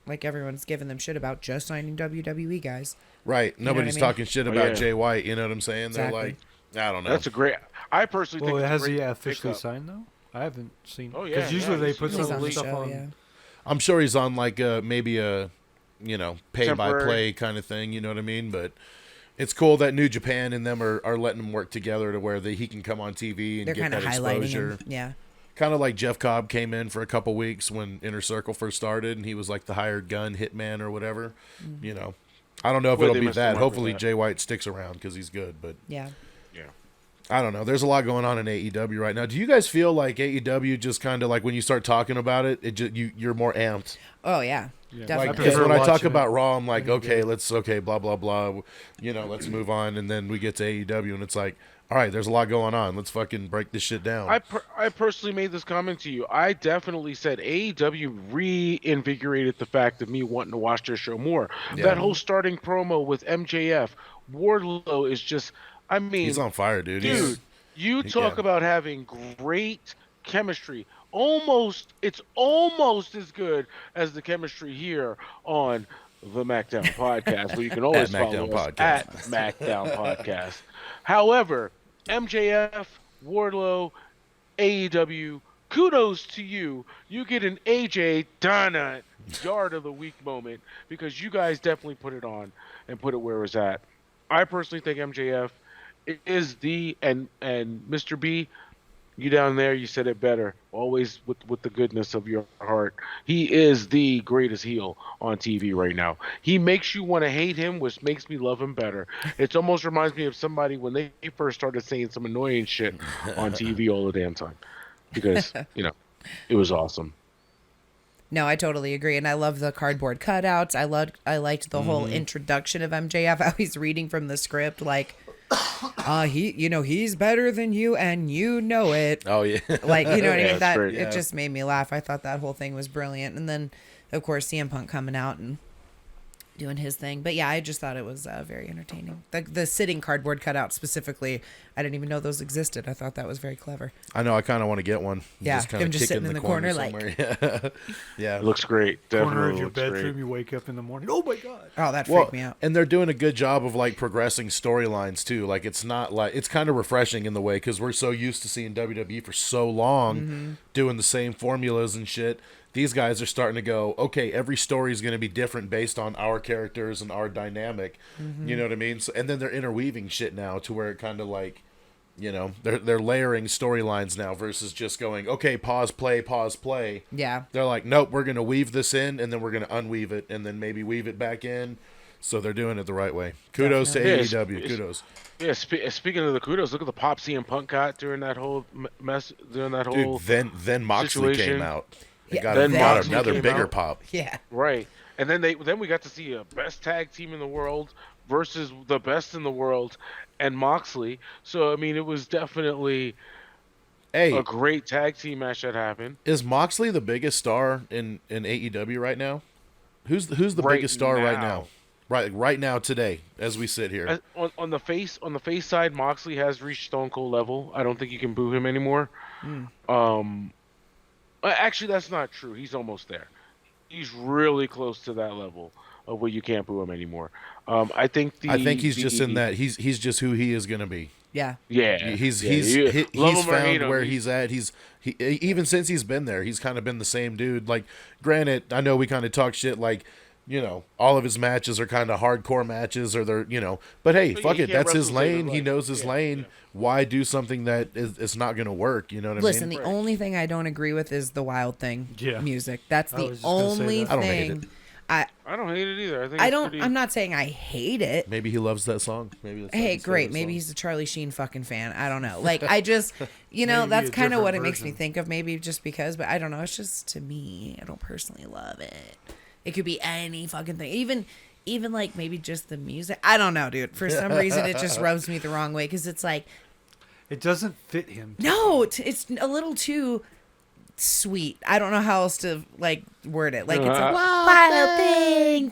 like everyone's giving them shit about just signing WWE guys. right, nobody's what I mean? talking shit about Jay White. You know what I'm saying? Exactly. They're like, I don't know. That's a great. I personally think. Well, it's has a great he officially pickup. signed though? I haven't seen. Oh, yeah, Because usually they put he's He's some on the stuff show, on. yeah. I'm sure he's on like maybe a, you know, pay by Temporary. play kind of thing. You know what I mean? But it's cool that New Japan and them are letting him work together to where he can come on TV and They're get kind of that highlighting exposure. him. Yeah. Kind of like Jeff Cobb came in for a couple weeks when Inner Circle first started, and he was like the hired gun hitman or whatever. You know, I don't know if Boy, it'll they be messed him that. up with Hopefully, that. Jay White sticks around because he's good. But Yeah. Yeah. I don't know. There's a lot going on in AEW right now. Do you guys feel like AEW just kind of like when you start talking about it, you're more amped? Oh yeah. Yeah. Definitely. Like, because prefer when I talk watching about it. Raw, I'm like, when you okay, get it. blah, blah, blah. You know, let's move on. And then we get to AEW, and it's like, all right, there's a lot going on. Let's fucking break this shit down. I personally made this comment to you. I definitely said AEW reinvigorated the fact of me wanting to watch their show more. Yeah. That whole starting promo with MJF, Wardlow is just, I mean, He's on fire, dude. dude, you talk yeah. about having great chemistry. It's almost as good as the chemistry here on the MACKDOWN Podcast, where you can always At follow MACKDOWN us Podcast. at MACKDOWN Podcast. However, MJF, Wardlow, AEW, kudos to you. You get an AJ Donna Yard of the Week moment because you guys definitely put it on and put it where it's at. I personally think MJF is and Mr. B, you down there, you said it better. Always with the goodness of your heart. He is the greatest heel on TV right now. He makes you want to hate him, which makes me love him better. It almost reminds me of somebody when they first started saying some annoying shit on TV all the damn time. Because, you know, it was awesome. No, I totally agree, and I love the cardboard cutouts. I liked the whole introduction of MJF. How he's reading from the script, like, he's better than you, and you know it. Oh, yeah. Like, you know what I Yeah, mean? it's That great. it just made me laugh. I thought that whole thing was brilliant, and then of course CM Punk coming out and doing his thing. But yeah, I just thought it was very entertaining. The sitting cardboard cutout specifically, I didn't even know those existed. I thought that was very clever. I know. I kind of want to get one. Yeah, kind him of just kick it sitting in the corner like- somewhere. Yeah. It looks great. Definitely Corner of your looks bedroom, great. you wake up in the morning. Oh my god! Oh, that Well, freaked me out. and they're doing a good job of like progressing storylines too. Like it's not like it's kind of refreshing in the way because we're so used to seeing WWE for so long doing the same formulas and shit. These guys are starting to go, okay, every story is going to be different based on our characters and our dynamic. You know what I mean? So, and then they're interweaving shit now to where it kind of like, you know, they're layering storylines now versus just going, okay, pause, play. Yeah. They're like, nope, we're going to weave this in and then we're going to unweave it and then maybe weave it back in. So they're doing it the right way. Kudos Definitely. to Yeah, AEW. Kudos. Yeah, speaking of the kudos, look at the pop CM Punk got during that whole mess, during that whole Dude, then Moxley situation. came out. It Yeah, got, then got Moxley another came bigger out. pop. Yeah. right, and then we got to see a best tag team in the world versus the best in the world, and Moxley. So I mean, it was definitely Hey, a great tag team match that happened. is Moxley the biggest star in AEW right now? Who's the Right biggest star right now. now? Right now today, as we sit here. On the face side, Moxley has reached Stone Cold level. I don't think you can boo him anymore. Actually, that's not true. He's almost there. He's really close to that level of where you can't boo him anymore. I think he's just in that. He's just who he is gonna be. Yeah. Yeah, He's love him or hate found him, where he's at. He even since he's been there, he's kind of been the same dude. Like, granted, I know we kind of talk shit like, you know, all of his matches are kind of hardcore matches, or they're, you know, but hey, But fuck he it, can't that's his wrestle to save lane. his He life. knows his Yeah, lane. yeah. Why do something that it's not gonna work? You know what I Listen, mean? the only thing I don't agree with is the Wild Thing Yeah. music. That's I the was just gonna say only that. I don't hate thing. I don't hate it either. I think I it's don't. pretty... I'm not saying I hate it. Maybe he loves that song. Maybe that's Hey, his great. favorite Maybe song. he's a Charlie Sheen fucking fan. I don't know. Like, I just, Maybe that's a kind of different what it makes me version. think of. Maybe just because, but I don't know. It's just to me, I don't personally love it. It could be any fucking thing. Even like maybe just the music. I don't know, dude. For some reason, it just rubs me the wrong way because it's like, It doesn't fit him. no, it's a little too sweet. I don't know how else to like word it. Like it's a wild thing.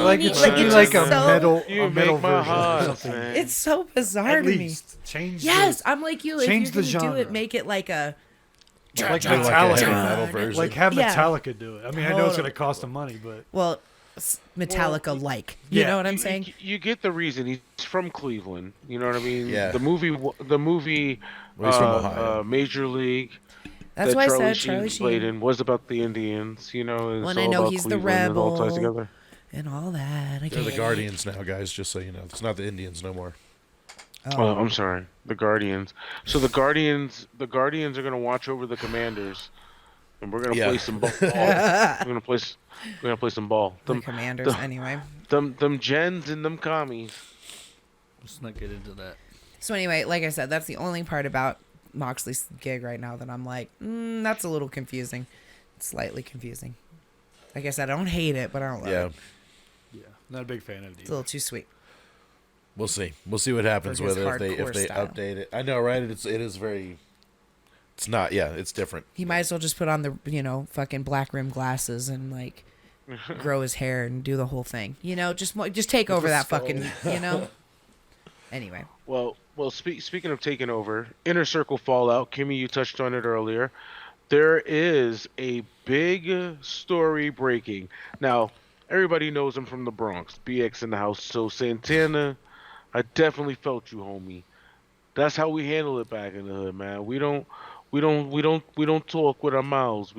Like it should be it's like just a so- metal, You a metal make my version or heart something. sing. It's so bizarre At to me. least change. Yes, the, I'm like you. If change you're the gonna do it, genre. make it like a like Do like a Metallica. heavy metal version. Like have Yeah. Metallica do it. I mean, I know it's Totally. going to cost them money, but well, Metallica like. You Yeah. know what I'm saying? You get the reason. He's from Cleveland. You know what I mean? Yeah. The movie, Well, he's from Ohio. Major League. That's that why I Charlie said Sheen Charlie played Sheen in was about the Indians. You know, it's Well, and all I know about he's the Cleveland. It all ties rebel. together. and all that. I They're the get Guardians now, guys. Just so you know, it's not the Indians no more. it. Oh, I'm sorry, the Guardians. So the Guardians are gonna watch over the Commanders, and we're gonna Yeah. play some ball. we're gonna play some ball. The Commanders, the- anyway. Them gens and them commies. Let's not get into that. So anyway, like I said, that's the only part about Moxley's gig right now that I'm like, that's a little confusing. It's slightly confusing. Like I said, I don't hate it, but I don't love Yeah, it. yeah, not a big fan of it. It's a Either. little too sweet. we'll see. We'll see what happens For with his it if hardcore they style. update it. I know, right? It is very. It's not. Yeah, it's different. He might as well just put on the fucking black rim glasses and like grow his hair and do the whole thing. Just take over that fucking. Anyway, Well. Speaking of taking over, Inner Circle Fallout. Kimmy, you touched on it earlier. There is a big story breaking now. Everybody knows him from the Bronx. BX in the house. So Santana, I definitely felt you, homie. That's how we handle it back in the hood, man. We don't talk with our mouths.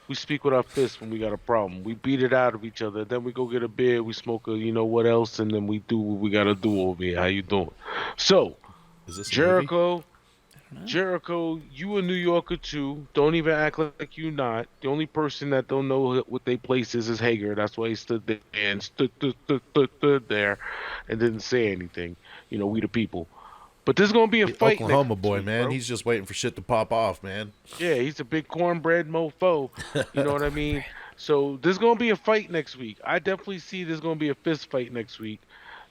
We speak with our fists when we got a problem. We beat it out of each other. Then we go get a beer. We smoke a what else, and then we do what we gotta do over here. How you doing? So Is this a movie? Jericho, you a New Yorker too. Don't even act like you not. The only person that don't know what they place is Hager. That's why he stood there and stood there and didn't say anything. We the people. But there's gonna be a fight. Oklahoma next boy, week, man. bro. He's just waiting for shit to pop off, man. Yeah, he's a big cornbread mofo. You know what I mean? So there's gonna be a fight next week. I definitely see there's gonna be a fist fight next week.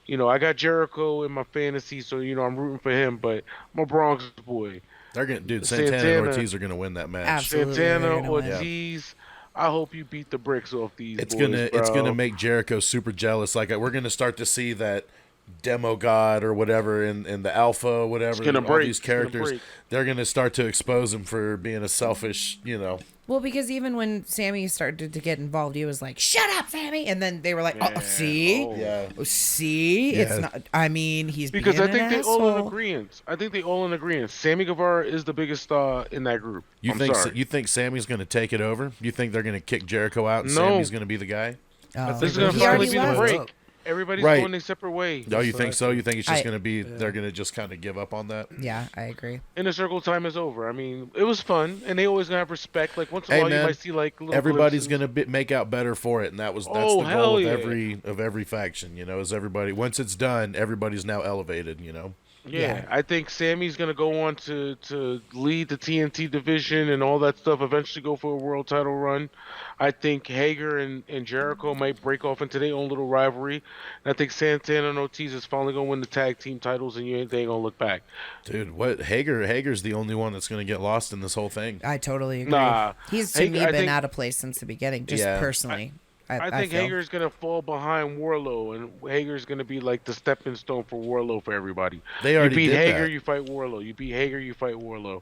I got Jericho in my fantasy, so I'm rooting for him. But I'm a Bronx boy. They're gonna, dude. Santana and Santana- Ortiz are gonna win that match. Absolutely. they're Santana, gonna win. Ortiz. I hope you beat the bricks off these It's boys, it's bro. gonna make Jericho super jealous. Like we're gonna start to see that demo god or whatever in the alpha, whatever. gonna all break. these It's gonna characters, break. they're gonna start to expose him for being a selfish. Well, because even when Sammy started to get involved, he was like, "Shut up, Sammy," and then they were like, "Oh, Yeah. see, Oh. Yeah. see, Yeah. it's not." I mean, he's Because being I think an they all in asshole. agreement. I think they all in agreement. Sammy Guevara is the biggest star in that group. You I'm think sorry. you think Sammy's gonna take it over? You think they're gonna kick Jericho out and No. Sammy's gonna be the guy? Oh, This is He gonna he finally already be the left. break. Everybody's Right. going their separate way. Oh, you what think I so? You think it's just I- gonna be they're gonna just kind of give up on that? Yeah, I agree. Inner Circle time is over. I mean, it was fun, and they always gonna have respect. Like once in a Hey, while, you man, might see like little Everybody's glimpses. gonna make out better for it, and that's Oh, the hell goal yeah. of every faction. Is everybody once it's done, everybody's now elevated. Yeah, Yeah. I think Sammy's gonna go on to lead the TNT division and all that stuff. Eventually, go for a world title run. I think Hager and Jericho might break off into their own little rivalry. And I think Santana and Ortiz is finally gonna win the tag team titles, and they ain't gonna look back. Dude, what Hager's the only one that's gonna get lost in this whole thing. I totally agree. Nah, He's to Hager- me I been think- out of place since the beginning, just Yeah. personally. I think feel. Hager's gonna fall behind Warlow, and Hager's gonna be like the stepping stone for Warlow for everybody. They already you beat did Hager, that. you fight Warlow. You beat Hager, you fight Warlow.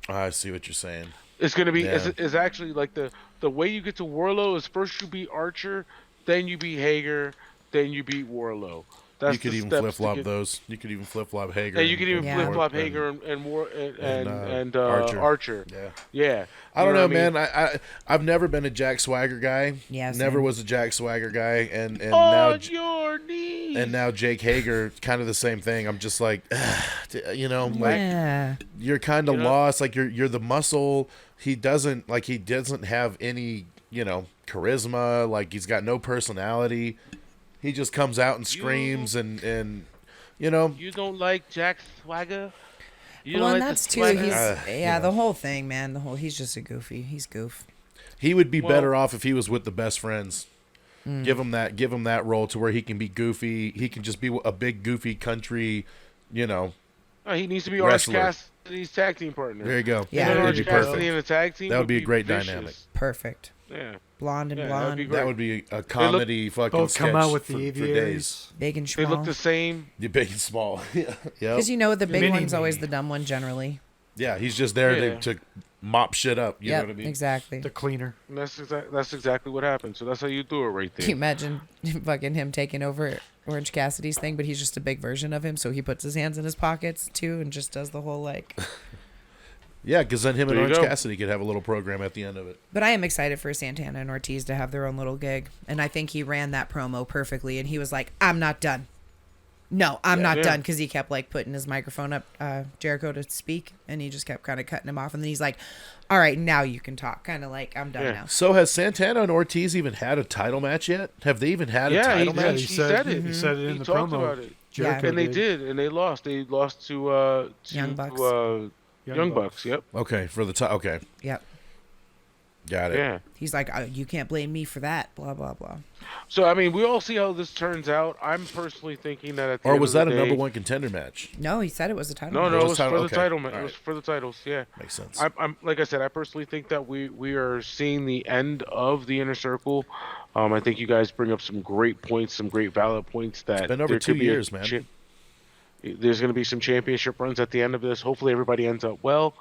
I see what you're saying. It's gonna be. Yeah. It's actually like the way you get to Warlow is first you beat Archer, then you beat Hager, then you beat Warlow. That's You could the even steps flip to flop get- those. You could even flip flop Hager. Yeah, you could even Yeah. flip flop and- Hager and Archer. Archer. Yeah. Yeah. I don't You know, what I mean? man. I've never been a Jack Swagger guy. Yeah, never same. was a Jack Swagger guy, and On your knees. now Jake Hager, kind of the same thing. I'm just like, like Yeah. you're kind of You know? lost. Like you're the muscle. He doesn't have any charisma. Like, he's got no personality. He just comes out and screams and You don't like Jack Swagger? You Well, don't and like that's the too. Swagger? The whole thing, man. He's just a goofy. He's goof. he would be better off if he was with the best friends. Give him that role to where he can be goofy. He can just be a big goofy country, Oh, he needs to be wrestler. Orange Cassidy's tag team partner. There you go. Yeah. Him and That'd Orange be Cassidy perfect. in a tag team. That would be a great vicious. dynamic. Perfect. Yeah. Blonde and Yeah, blonde. that'd be great. That would be a comedy fucking Both sketch come out with for, the for days. aviators. Big and They small. look the same. The big and small. Yeah. Because the big Mini one's me. always the dumb one generally. Yeah, he's just there Yeah. to mop shit up. You know what I mean? Exactly. The cleaner. And that's exactly what happened. So that's how you do it right Can there. you imagine fucking him taking over Orange Cassidy's thing, but he's just a big version of him, so he puts his hands in his pockets too and just does the whole like. Yeah, because then him and There you Orange go. Cassidy could have a little program at the end of it. But I am excited for Santana and Ortiz to have their own little gig, and I think he ran that promo perfectly. And he was like, "I'm not done. No, I'm not Yeah. done," because he kept like putting his microphone up Jericho to speak, and he just kept kind of cutting him off. And then he's like, "All right, now you can talk." Kind of like, "I'm done Yeah. now." So has Santana and Ortiz even had a title match yet? Have they even had a Yeah, title he match? He said it. He said it in He the talked promo. about it. Jericho And they did, and they lost. They lost to Young Bucks. Young Bucks. Yep. Okay, for the title. Okay, Yep. got it. Yeah. He's like, "You can't blame me for that." Blah blah blah. So I mean, we all see how this turns out. I'm personally thinking that at the Or end was of that the a number day- one contender match? No, he said it was a title. No, match. no, It it was was title- for the okay. title match. All It was right. for the titles. Yeah. Makes sense. I'm like I said, I personally think that we are seeing the end of the inner circle. I think you guys bring up some great points, some great valid points. That It's been over there 2 could be years, man. There's going to be some championship runs at the end of this. Hopefully, everybody ends up well.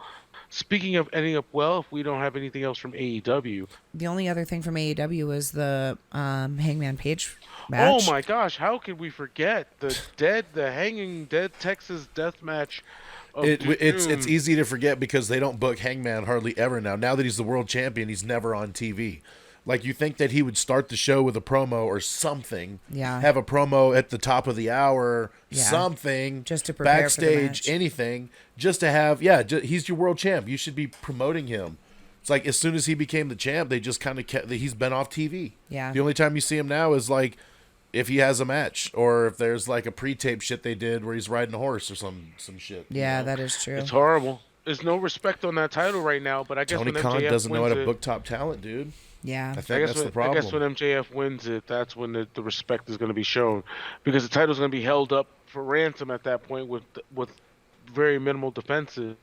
Speaking of ending up well, if we don't have anything else from AEW, The only other thing from AEW was the Hangman Page match. oh my gosh, how could we forget the Hanging Dead Texas Death Match? Of It's Doom. easy to forget because they don't book Hangman hardly ever now. Now that he's the world champion, he's never on TV. Like, you think that he would start the show with a promo or something. Yeah. Have a promo at the top of the hour, Yeah. something. Just to prepare for the backstage, match. anything. Just to have, he's your world champ. You should be promoting him. It's like as soon as he became the champ, they just kind of kept, he's been off TV. Yeah. The only time you see him now is like if he has a match or if there's like a pre-tape shit they did where he's riding a horse or some shit. you Yeah, know? that is true. It's horrible. There's no respect on that title right now. But I guess Tony when Khan MJF doesn't know how wins to it- book top talent, dude. Yeah. I I think guess that's when, the problem. I guess when MJF wins it, that's when the respect is going to be shown, because the title's going to be held up for ransom at that point with very minimal defenses.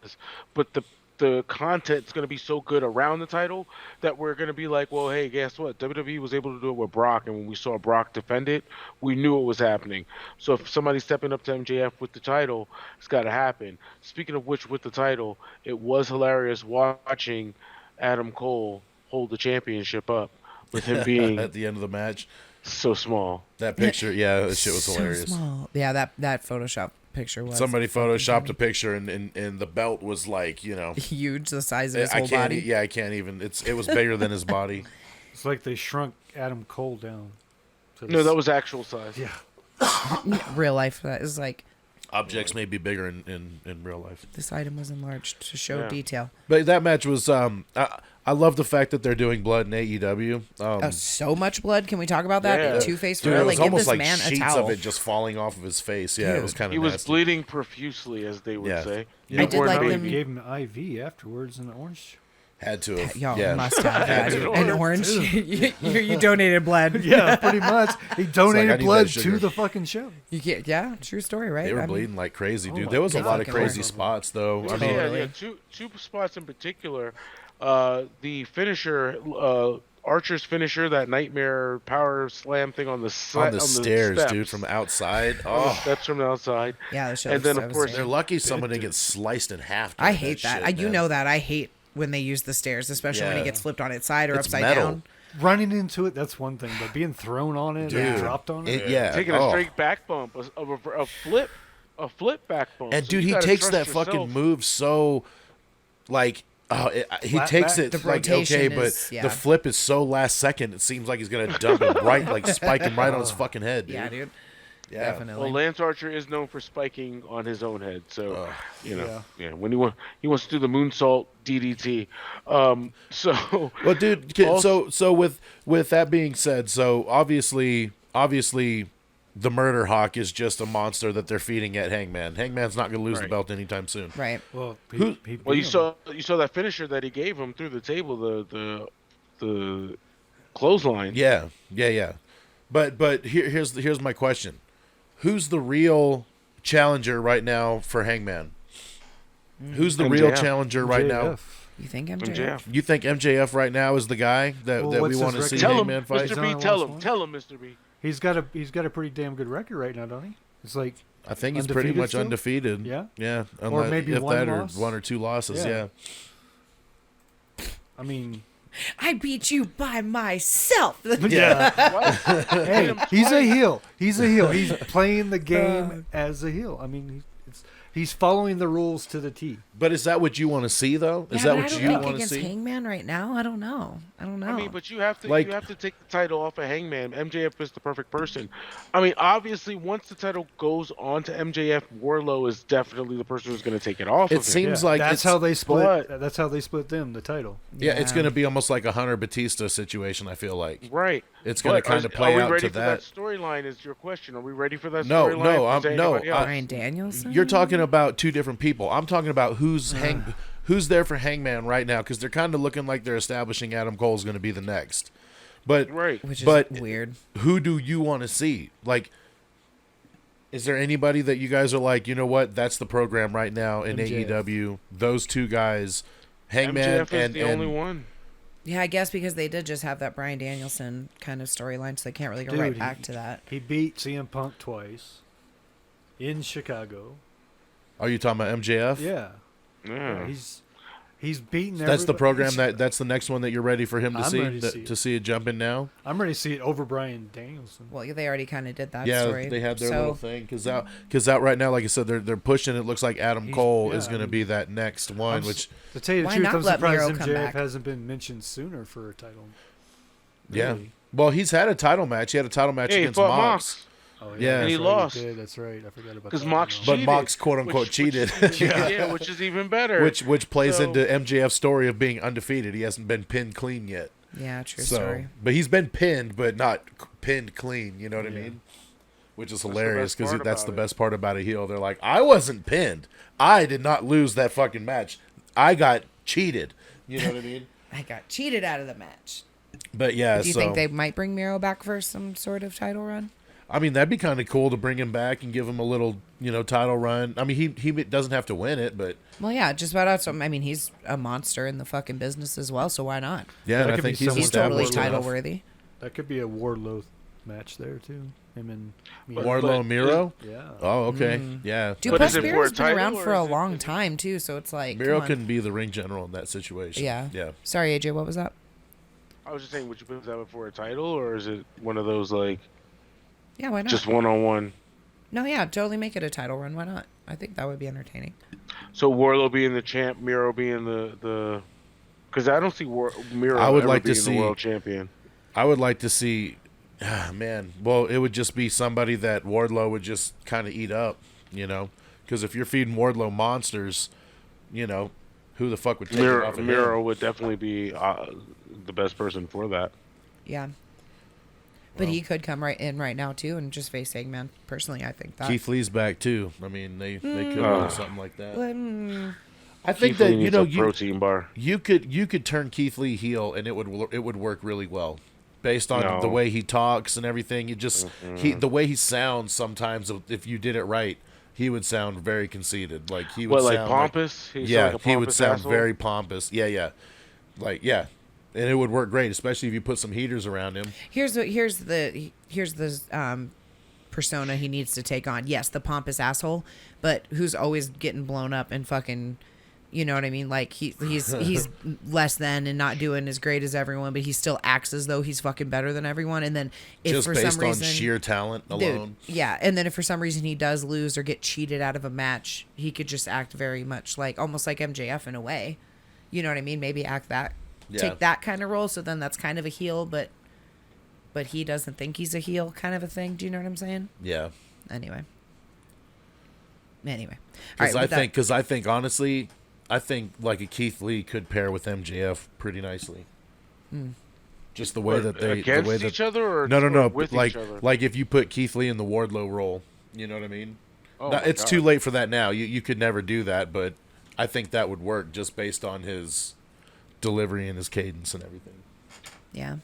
But the content's going to be so good around the title that we're going to be like, well, hey, guess what? WWE was able to do it with Brock, and when we saw Brock defend it, we knew it was happening. So if somebody's stepping up to MJF with the title, it's got to happen. Speaking of which, with the title, it was hilarious watching Adam Cole hold the championship up with him being at the end of the match. so small. That picture, yeah, that shit was So hilarious. small. Yeah, that Photoshop picture was Somebody fucking photoshopped a funny. picture and the belt was like, Huge, the size of his I whole can't. body. Yeah, I can't even. It was bigger than his body. It's like they shrunk Adam Cole down. To No, that was actual size. Yeah. Real life, that is like Objects may be bigger in real life. this item was enlarged to show Yeah. detail. But that match was. I love the fact that they're doing blood in AEW. So much blood. Can we talk about that? Yeah. Two-Face Dude, for it like was give almost this like man a sheets towel. of it just falling off of his face. Yeah, it was Dude. kind of. He was nasty. bleeding profusely, as they would Yeah. say. Yeah. I did like They them. gave him an IV afterwards in the orange. Had to have. Y'all yeah. must have Had had to. an orange. you donated blood. Yeah, pretty much. He I donated need blood that sugar. to the fucking show. You get true story, right? They were I mean, bleeding like crazy, dude. my There was a God. lot of Fucking crazy horrible. spots, though. I mean, Totally. Yeah, two spots in particular. The finisher, Archer's finisher, that nightmare power slam thing on the on the stairs, steps. dude, from the outside. On the Oh, steps from the outside. Yeah, the show. And then, of course, they're lucky someone didn't get sliced in half. I doing hate that. shit, You man. know that. I hate when they use the stairs, especially when Yeah. it gets flipped on its side or It's upside metal. down. Running into it, that's one thing, but being thrown on it Dude. and dropped on it. Yeah, taking a straight back bump, a flip back bump. And So dude, you he gotta takes trust that fucking yourself. move so, like, he Flat takes back. it The like okay, rotation but is- yeah. the flip is so last second. It seems like he's gonna dump him right, like spike him right on his fucking head. Dude. Yeah, dude. Yeah. Definitely. Well, Lance Archer is known for spiking on his own head, so Yeah. when he wants to do the moonsault DDT. So Well, dude, so with that being said, so obviously the Murder Hawk is just a monster that they're feeding at Hangman. Hangman's not going to lose the Right. belt anytime soon. Right. Well, Who- he well, you beat him. saw that finisher that he gave him through the table, the clothesline. Yeah. But here's my question: who's the real challenger right now for Hangman? Who's the real MJF. challenger right now? JF. You think MJF? MJF. You think MJF right now is the guy that Well, we what's want to his see record? Tell him, Hangman fight? He's Mr. only B. Tell lost him. one. Tell him, Mr. B. He's got a pretty damn good record right now, doesn't he? It's like I think he's pretty undefeated much still? undefeated. Yeah? Yeah. Or maybe if one that loss? or one or two losses. Yeah. Yeah. I mean, I beat you by myself. Yeah. hey, he's a heel. He's a heel. He's playing the game as a heel. I mean, he's following the rules to the T. But is that what you want to see, though? Is Yeah, that but what I you don't think want to against see? Hangman right now. I don't know. I mean, but you have to Like- take the title off of Hangman. MJF is the perfect person. I mean, obviously, once the title goes on to MJF, Wardlow is definitely the person who's going to take it off. It of him. seems Yeah, like that's it's, how they split. but- That's how they split them the title. Yeah, it's going to be almost like a Hunter Batista situation. I feel like right. it's going to But kind of play are we out ready to for that storyline? Is your question? Are we ready for that No, storyline? no, Is there no, anybody else? Bryan Danielson. You're talking about two different people. I'm talking about who's there for Hangman right now, because they're kind of looking like they're establishing Adam Cole's going to be the next. But Right. Which is but weird. who do you want to see? Like, is there anybody that you guys are like, you know what? That's the program right now in MJF. AEW. Those two guys, Hangman MJF is and the only one. Yeah, I guess because they did just have that Bryan Danielson kind of storyline, so they can't really go Dude, right back to that. He beat CM Punk twice in Chicago. Are you talking about MJF? Yeah, Yeah. he's beaten. That's the everybody. program that's the next one that you're ready for him to I'm see ready to see it. it jump in now. I'm ready to see it over Bryan Danielson. Well, they already kind of did that Yeah, story. they had their so, little thing because out right now, like I said, they're pushing. It looks like Adam He's- Cole yeah, is going I to mean, be that next one. I'm s- Which To tell you the Why truth, not I'm let surprised Miro come MJF back? hasn't been mentioned sooner for a title. yeah, Really. well, he's had a title match. He had a title match Yeah, he against fought Mox. Oh, Yeah. that's And he right, lost. did. That's right. I forgot about that. Because Mox But cheated. Mox, quote unquote, cheated. Yeah, which is even better. which plays So- into MJF's story of being undefeated. He hasn't been pinned clean yet. yeah, true So, story. but he's been pinned, but not pinned clean. You know what I Yeah. mean? Which is the hilarious best because part that's about the it. best part about a heel. They're like, I wasn't pinned. I did not lose that fucking match. I got cheated. You know what I mean? I got cheated out of the match. But yeah, Do you think they might bring Miro back for some sort of title run? I mean, that'd be kind of cool to bring him back and give him a little, title run. I mean, he doesn't have to win it, but Well, yeah, just about out. I mean, he's a monster in the fucking business as well, so why not? yeah, That and I could think be he's He's someone totally established title enough. worthy. That could be a Wardlow match there too. Him and Miro. Wardlow and Miro. Yeah. Oh, okay, yeah. Dude, But plus is it for a Miro's been title, around or for a is it- long time too, so it's like Miro come on. can be the ring general in that situation. Yeah. yeah. Sorry, AJ, what was that? I was just saying, would you put that up for a title, or is it one of those like Yeah, why not? just one-on-one? No, yeah, totally make it a title run. Why not? I think that would be entertaining. So Wardlow being the champ, Miro being the, because I don't see Miro. I would ever like to being see- the world champion. I would like to see, man. Well, it would just be somebody that Wardlow would just kind of eat up, because if you're feeding Wardlow monsters, who the fuck would take it off of Miro him? would definitely be the best person for that. Yeah. But he could come right in right now too and just face Hangman. Personally, I think that. Keith Lee's back too. I mean, they could do something like that. Mm, I think Keith that Lee needs a protein bar. you could turn Keith Lee heel and it would work really well, based on No. the way he talks and everything. The way he sounds sometimes. If you did it right, he would sound very conceited. Like he would What, like sound pompous? He's yeah, like a he would pompous sound asshole? very pompous. Yeah. And it would work great, especially if you put some heaters around him. here's the persona he needs to take on. Yes, the pompous asshole, but who's always getting blown up and fucking, you know what I mean? Like he's less than and not doing as great as everyone, but he still acts as though he's fucking better than everyone. And then if Just for based some reason, on sheer talent alone. dude, yeah, and then if for some reason he does lose or get cheated out of a match, he could just act very much like almost like MJF in a way. You know what I mean? Maybe take that kind of role. So then that's kind of a heel, but he doesn't think he's a heel kind of a thing. Do you know what I'm saying? Yeah. Anyway. All Because right, I think honestly, I think like a Keith Lee could pair with MJF pretty nicely. Just the way that they against the way that, each other, or no, or with like each other. like if you put Keith Lee in the Wardlow role, you know what I mean? Oh No, my it's God. too late for that now. You could never do that, but I think that would work just based on his delivery and his cadence and everything. yeah.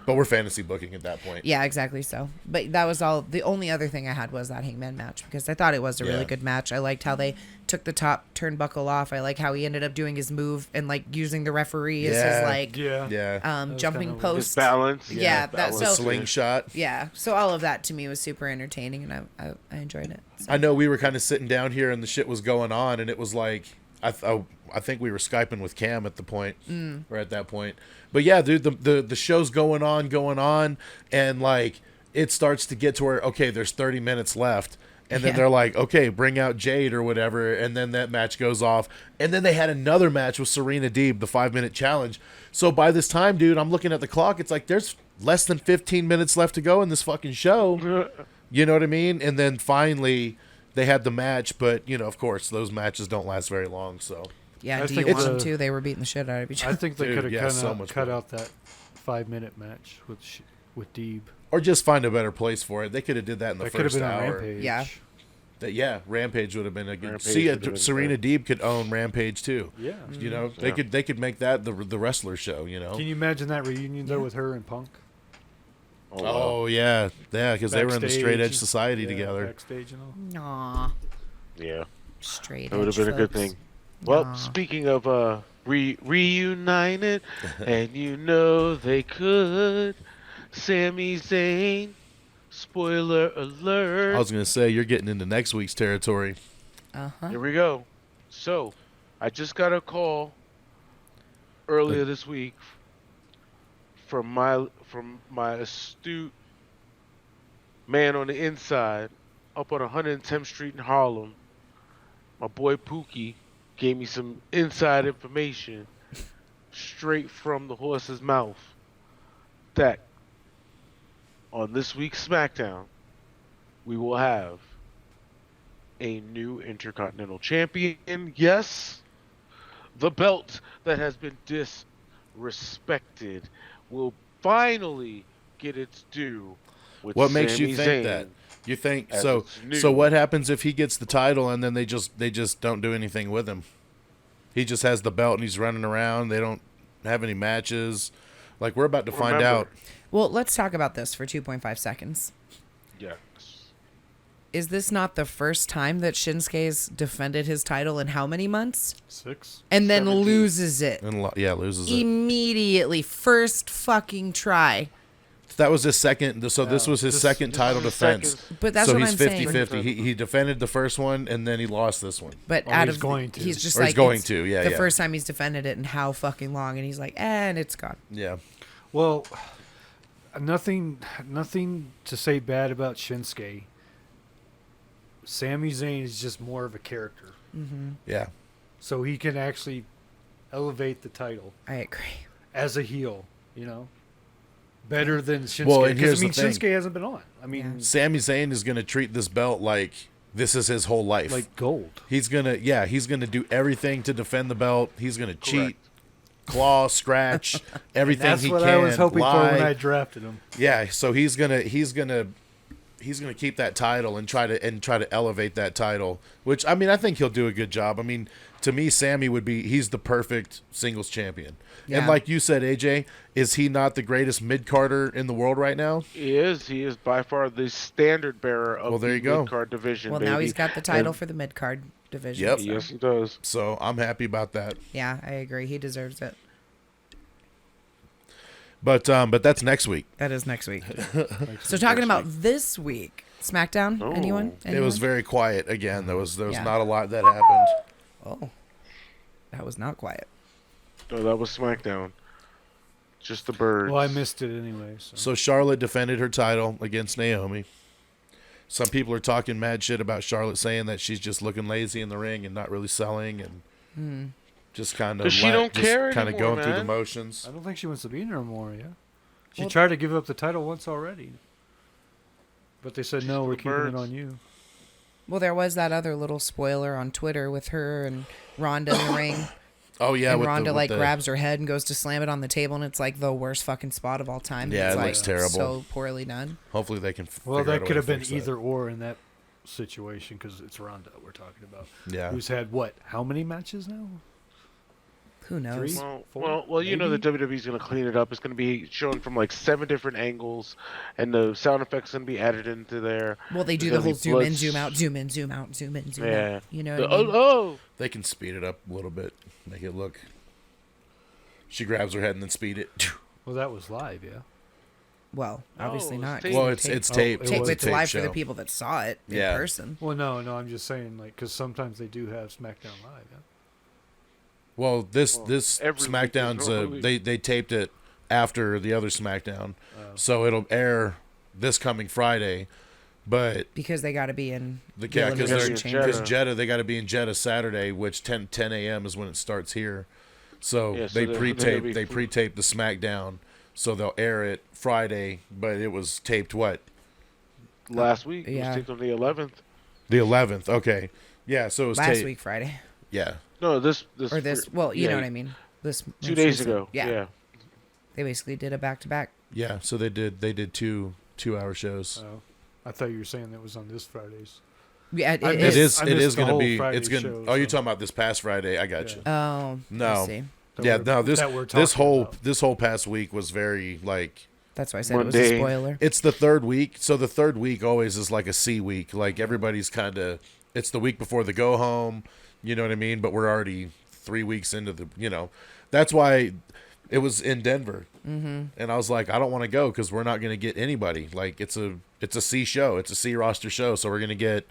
But we're fantasy booking at that point. Yeah, exactly so. But that was all. The only other thing I had was that Hangman match because I thought it was a really Yeah. good match. I liked how they took the top turnbuckle off. I like how he ended up doing his move and like using the referee as his Yeah. like Yeah. was jumping kinda weird. post. His balance. Yeah, his that's balance. The so- slingshot. Yeah, so all of that to me was super entertaining, and I enjoyed it. So. I know we were kind of sitting down here and the shit was going on, and it was like I think we were Skyping with Cam at the point, or at that point. But yeah, dude, the show's going on, and like it starts to get to where okay, there's 30 minutes left, and then Yeah. they're like, okay, bring out Jade or whatever, and then that match goes off, and then they had another match with Serena Deeb, the 5-minute challenge. So by this time, dude, I'm looking at the clock. It's like there's less than 15 minutes left to go in this fucking show. You know what I mean? And then finally, they had the match, but you know, of course, those matches don't last very long. So Yeah, I do you think want them it's- to? They were beating the shit out of each I other. think they Dude, could have yeah, kind so of much cut better. out that 5-minute match with Deeb. or just find a better place for it. They could have did that in the That could have first been on hour. Rampage. Yeah. Rampage would have been a good. Rampage See, would have been Serena Deeb could own Rampage too. Yeah. You know, Yeah. they could make that the wrestler show. You know. Can you imagine that reunion though with her and Punk? Oh, wow. Oh yeah, because they were in the Straight Edge Backstage. Society Yeah, together. Backstage and all. Aw, Yeah. straight. That would have edge been a good folks. thing. Well, Nah. speaking of reunited, and you know they could, Sami Zayn, spoiler alert. I was gonna say you're getting into next week's territory. Here we go. So, I just got a call earlier this week from my astute man on the inside up on 110th Street in Harlem. My boy Pookie gave me some inside information straight from the horse's mouth that on this week's SmackDown we will have a new Intercontinental Champion. Yes, the belt that has been disrespected will finally get its due. With What makes you Sami think Zayn that? You think as so? its new- So what happens if he gets the title and then they just don't do anything with him? He just has the belt and he's running around. They don't have any matches. Like we're about to find Remember- out. Well, let's talk about this for 2.5 seconds. Yes. Is this not the first time that Shinsuke's defended his title in how many months? 6. And then 17. loses it And loses it. immediately. First fucking try. That was his second. So this was his second title his defense. second. But that's so what he's I'm saying. 50-50. He defended the first one and then he lost this one. But Or out he's of going to. he's just Or he's like going it's to, yeah, the yeah. first time he's defended it in how fucking long, and he's like, and it's gone. Yeah. Well, nothing to say bad about Shinsuke. Sami Zayn is just more of a character, Yeah. so he can actually elevate the title I agree. as a heel. You know, better than Shinsuke. Well, and 'Cause, here's I mean, the thing. Shinsuke hasn't been on. I mean, Yeah. Sami Zayn is going to treat this belt like this is his whole life. like gold. He's going to do everything to defend the belt. He's going to cheat, claw, scratch, everything That's he what can. I was hoping lie. for when I drafted him. Yeah, so he's going to keep that title and try to elevate that title, which I mean, I think he'll do a good job. I mean, to me, Sammy he's the perfect singles champion. Yeah. And like you said, AJ, is he not the greatest mid-carder in the world right now? He is by far the standard bearer of Well, there the you go. mid-card division. Well, now baby. he's got the title And- for the mid card division. Yep. so- Yes, he does. So I'm happy about that. Yeah, I agree. He deserves it. But that's next week. That is next week. So talking about this week, SmackDown. Oh. Anyone? It was very quiet again. There was Yeah. not a lot that happened. Oh, that was not quiet. No, that was SmackDown. Just the birds. Well, I missed it anyway. So. So Charlotte defended her title against Naomi. Some people are talking mad shit about Charlotte, saying that she's just looking lazy in the ring and not really selling and just kind of 'Cause she don't care kind of anymore, going through the man. motions. I don't think she wants to be in there more. Yeah, she Well- tried to give up the title once already, but they said no. for We're the keeping it birds. on you. Well, there was that other little spoiler on Twitter with her and Ronda in the ring. Oh yeah, And with Ronda with grabs her head and goes to slam it on the table, and it's like the worst fucking spot of all time. Yeah, it's it like looks terrible. So poorly done. Hopefully they can. Well, figure out that a could way have to been fix that. either or in that situation because it's Ronda we're talking about. Yeah. Who's had what? How many matches now? Who knows? Three? Well, Four, well, you know the maybe? WWE's going to clean it up. It's going to be shown from like 7 different angles, and the sound effects going to be added into there. Well, they do There's the gonna whole be zoom in, blitz. zoom out, zoom in, zoom out, zoom in, zoom Yeah. out. You know The- what I mean? oh, They can speed it up a little bit, make it look. She grabs her head and then speed it. Well, that was live, yeah. Well, obviously it's not. taped. Well, it's taped. taped. it Tape- was it's a taped live show. for the people that saw it in Yeah. person. Well, no, I'm just saying, like, because sometimes they do have SmackDown live. Yeah? Well, this Well, this every week is SmackDown's normally- they taped it after the other SmackDown, so it'll air this coming Friday. But Because they got to be in the the because Elimination Chamber. because Jeddah they got to be in Jeddah Saturday, which 10 a.m. is when it starts here. So Yeah, so they they're pre-taped be- they pre-taped the SmackDown, so they'll air it Friday. But it was taped what? last week. It Yeah. was taped on the 11th. The 11th. Okay, yeah. So it was last taped. week Friday Yeah, No, this or this. Well, you know what I mean. This 2 most days recent- ago. Yeah, they basically did a back to back. yeah. So they did 2-hour shows. Oh, I thought you were saying that was on this Friday's. Yeah, I it missed- is. I It missed is the going to whole be. Friday It's going. show, Oh, you're so- talking about this past Friday? I got Yeah. you. Oh, No. I see. that Yeah, we're- no. This that we're this talking whole about. this whole past week was very like. That's why I said it was Mundane. a spoiler. It's the third week, so the third week always is like a C week. Like everybody's kind of. It's the week before the go home. You know what I mean? But we're already 3 weeks into the. That's why it was in Denver, and I was like, I don't want to go because we're not going to get anybody. Like it's a C show, it's a C roster show, so we're going to get.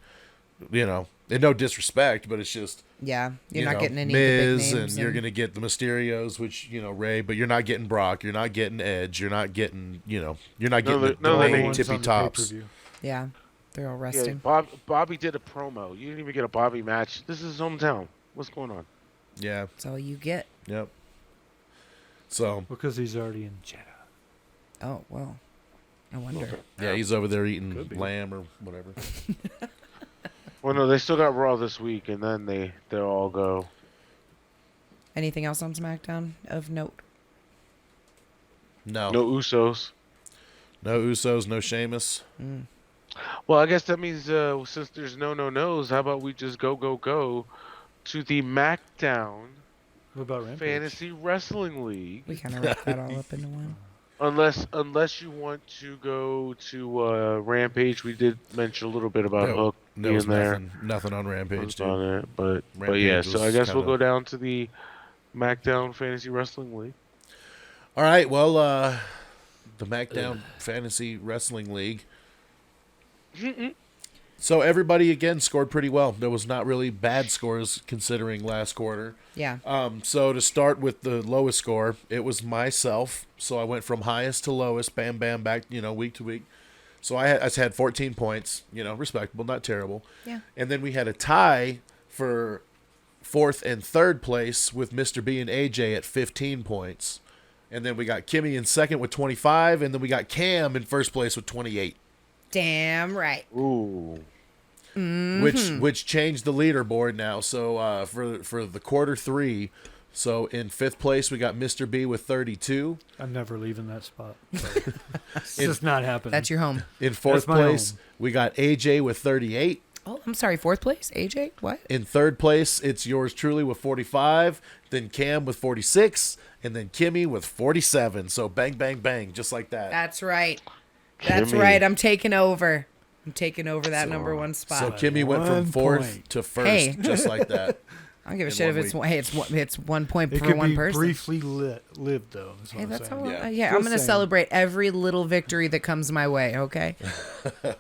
And no disrespect, but it's just Yeah, you're you not know, getting any of the big Miz, names. and you're gonna get the Mysterios, which Ray, but you're not getting Brock, you're not getting Edge, you're not getting you're not getting the no, main ones tippy on the tops. pay-per-view. yeah, they're all Yeah, resting. Bobby did a promo. You didn't even get a Bobby match. This is his hometown. What's going on? Yeah, That's all you get. yep. So Because he's already in Jeddah. Oh well, I wonder. yeah, he's over there Could eating be. lamb or whatever. Well, no, they still got Raw this week, and then they'll all go. Anything else on SmackDown of note? No No Usos. Usos, no Sheamus. Well, I guess that means since there's no-nos, how about we just go to the MACKDOwn What about Rampage? Fantasy Wrestling League. We kind of wrapped that all up into one. Unless you want to go to Rampage, we did mention a little bit about Hook There being was there. nothing on Rampage, dude. On it, but Rampage yeah, so I was guess we'll kinda- go down to the MACKDOwn Fantasy Wrestling League. All right, well, the MACKDOwn Fantasy Wrestling League. So everybody again scored pretty well. There was not really bad scores considering last quarter. Yeah. So to start with the lowest score, it was myself. So I went from highest to lowest, bam, bam, back, week to week. So I had 14 points, respectable, not terrible. Yeah. And then we had a tie for fourth and third place with Mr. B and AJ at 15 points. And then we got Kimmy in second with 25, and then we got Cam in first place with 28. Damn right. Ooh. Which changed the leaderboard now. So for the quarter three, so in fifth place we got Mr. B with 32. I'm never leaving that spot. It's just not happening. That's your home. In fourth That's my place home. we got AJ with 38. Oh, I'm sorry. Fourth place, AJ. What? In third place it's yours truly with 45. Then Cam with 46, and then Kimmy with 47. So bang, bang, bang, just like that. That's right. That's Kimmy. right. I'm taking over. I'm taking over that number one spot. So Kimmy went from 1 fourth point. to first, Hey. just like that. I don't give a in shit if one it's week. one. Hey, it's 1 point It for could one be person. briefly lived, though. Is what Hey, I'm that's saying. how. Yeah. Yeah, I'm Just gonna saying. celebrate every little victory that comes my way. Okay,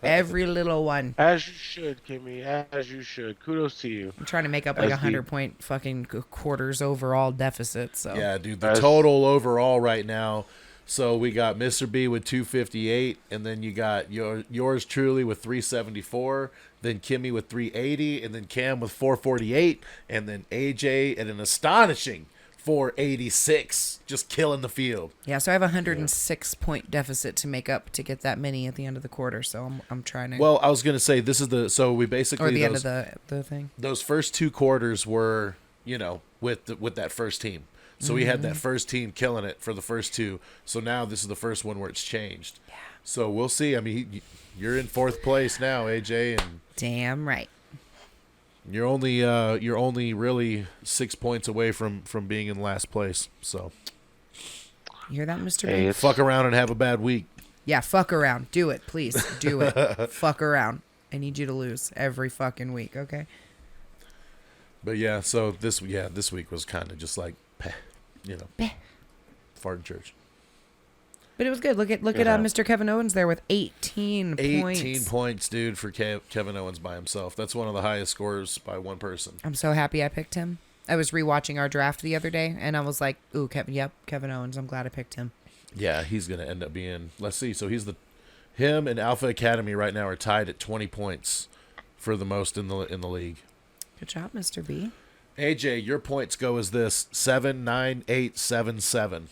every little one. As you should, Kimmy. As you should. Kudos to you. I'm trying to make up like As a the- 100-point fucking quarters overall deficit. So Yeah, dude. The As- total overall right now. So we got Mr. B with 258, and then you got yours truly with 374, then Kimmy with 380, and then Cam with 448, and then AJ at an astonishing 486, just killing the field. Yeah, so I have a 106-point deficit to make up to get that many at the end of the quarter. So I'm trying to. Well, I was gonna say this is we basically or the end of the thing. Those first 2 quarters were with that first team. So we had that first team killing it for the first 2. So now this is the first one where it's changed. Yeah. So we'll see. I mean, you're in 4th place now, AJ, and damn right. You're only really 6 points away from being in last place. So you hear that, Mr. Hey, B? Fuck around and have a bad week. Yeah, fuck around. Do it, please. Do it. Fuck around. I need you to lose every fucking week, okay? But yeah, so this week was kind of just like, fart in church. But it was good. Look at Mr. Kevin Owens there with 18 points. 18 points, dude, for Kevin Owens by himself. That's one of the highest scores by one person. I'm so happy I picked him. I was rewatching our draft the other day, and I was like, ooh, Kevin Owens. I'm glad I picked him. Yeah, he's going to end up being, let's see. So him and Alpha Academy right now are tied at 20 points for the most in the league. Good job, Mr. B. AJ, your points go as this: 7, 9, 8, 7, 7.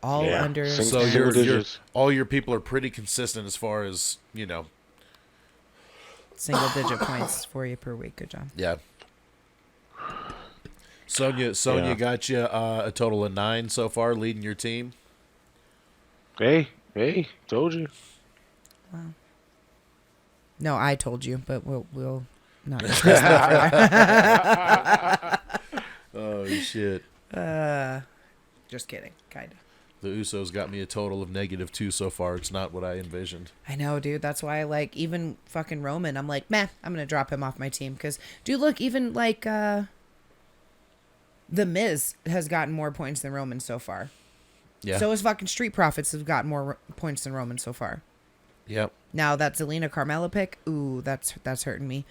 All under. So all your people are pretty consistent as far as single digit points for you per week. Good job. Yeah. Sonia got you a total of 9 so far, leading your team. Hey, told you. Wow. No, I told you, but we'll not discuss that further. Oh shit. Just kidding, kind of. The Usos got me a total of -2 so far. It's not what I envisioned. I know, dude. That's why I like even fucking Roman. I'm like, meh, I'm gonna drop him off my team because, dude, look, even like The Miz has gotten more points than Roman so far. Yeah. So his fucking Street Profits have got more points than Roman so far. Yep. Now that Zelina Carmella pick, ooh, that's hurting me.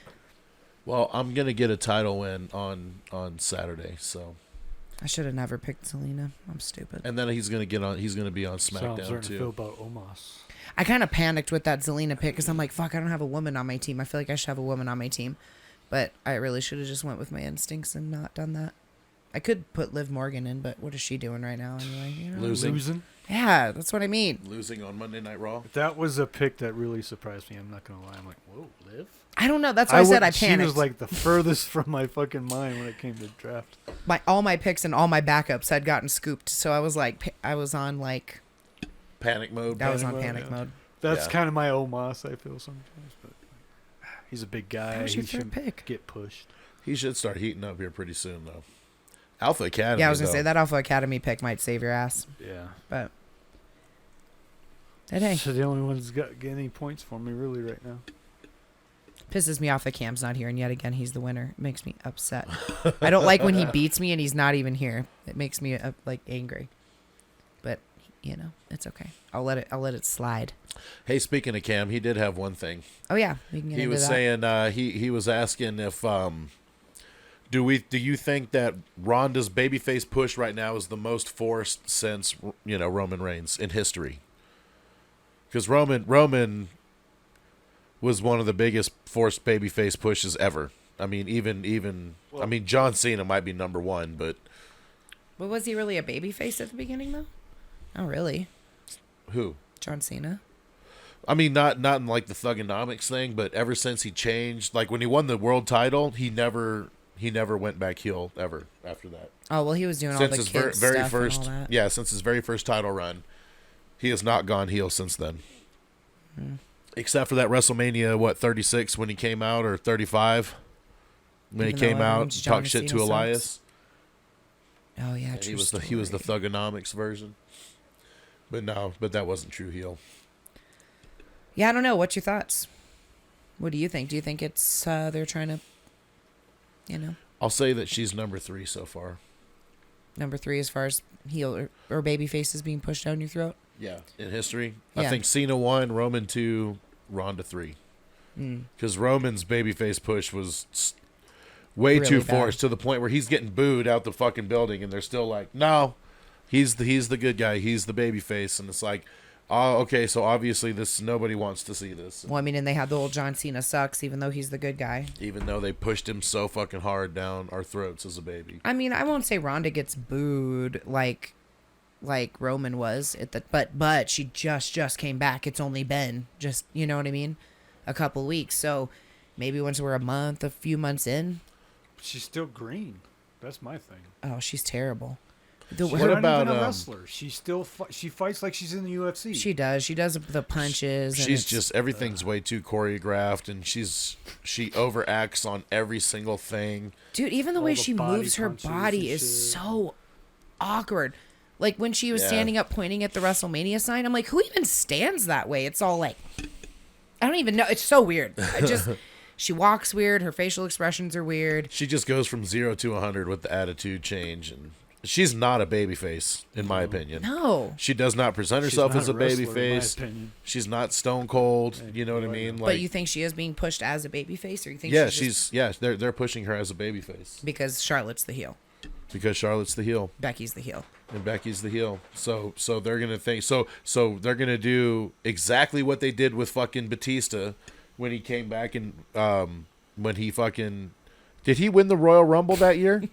Well, I'm gonna get a title win on Saturday, so. I should have never picked Zelina. I'm stupid. And then he's gonna be on So I'm SmackDown starting to feel too. about Omos. I kind of panicked with that Zelina pick because I'm like, fuck, I don't have a woman on my team. I feel like I should have a woman on my team. But I really should have just went with my instincts and not done that. I could put Liv Morgan in, but what is she doing right now anyway? Losing. Yeah, that's what I mean. Losing on Monday Night Raw. That was a pick that really surprised me. I'm not going to lie. I'm like, whoa, Liv? I don't know. That's why I said I panicked. She was like the furthest from my fucking mind when it came to draft. All my picks and all my backups had gotten scooped. So I was like, I was on like... Panic mode. I was on panic mode. That's kind of my Omos, I feel sometimes. But he's a big guy. That was your He third shouldn't pick. get pushed. He should start heating up here pretty soon, though. Alpha Academy. Yeah, I was going to say that Alpha Academy pick might save your ass. Yeah. But... hey. So the only one that's got any points for me really right now. Pisses me off that Cam's not here, and yet again he's the winner. It makes me upset. I don't like when he beats me and he's not even here. It makes me like angry. But it's okay. I'll let it slide. Hey, speaking of Cam, he did have one thing. Oh yeah, we can get He into was that. saying he was asking if do you think that Ronda's babyface push right now is the most forced since Roman Reigns in history? Because Roman was one of the biggest forced babyface pushes ever. I mean, even John Cena might be number 1, but was he really a babyface at the beginning though? Oh really? Who? John Cena. I mean, not in like the Thugonomics thing, but ever since he changed, like when he won the world title, he never went back heel ever after that. Oh well, he was doing all the kids very stuff first, and all that. yeah, since his very first title run, he has not gone heel since then. Except for that WrestleMania, 36 when he came out, or 35 when Even he came though out everyone's and John talked shit to Cena Elias. sucks. Oh yeah, And true he was the story. Thugonomics version. But that wasn't true heel. Yeah, I don't know. What's your thoughts? What do you think? Do you think it's they're trying to, I'll say that she's number 3 so far. number 3 as far as heel or baby faces being pushed down your throat? Yeah, in history, Yeah. I think Cena 1, Roman 2, Ronda 3. Because Roman's babyface push was way Really too bad. forced to the point where he's getting booed out the fucking building, and they're still like, "No, he's the good guy. He's the babyface." And it's like, Oh, okay. So obviously, nobody wants to see this, Well, I mean, and they had the old John Cena sucks, even though he's the good guy. even though they pushed him so fucking hard down our throats as a baby. I mean, I won't say Ronda gets booed like Roman was at the, but she just came back. It's only been just, you know what I mean, a couple weeks. So maybe once we're a few months in. She's still green. That's my thing. Oh, she's terrible. She's What not about, even a wrestler? She still she fights like she's in the UFC. She does. She does the punches. and She's it's- just everything's way too choreographed, and she overacts on every single thing. dude. Even the all way the she body moves her punches body and is shit. so awkward. Like when she was Yeah. standing up pointing at the WrestleMania sign, I'm like, who even stands that way? It's all like, I don't even know. It's so weird. She walks weird. Her facial expressions are weird. She just goes from 0 to 100 with the attitude change, and she's not a babyface, in my opinion. No. She does not present She's herself not as a wrestler, in my babyface. opinion. She's not Stone Cold. You know what I mean? But you think she is being pushed as a babyface, or you think yeah, she's just, they're pushing her as a babyface because Charlotte's the heel, because Charlotte's the heel Becky's the heel. and Becky's the heel. So they're gonna think so they're gonna do exactly what they did with fucking Batista when he came back and when he fucking did he win the Royal Rumble that year?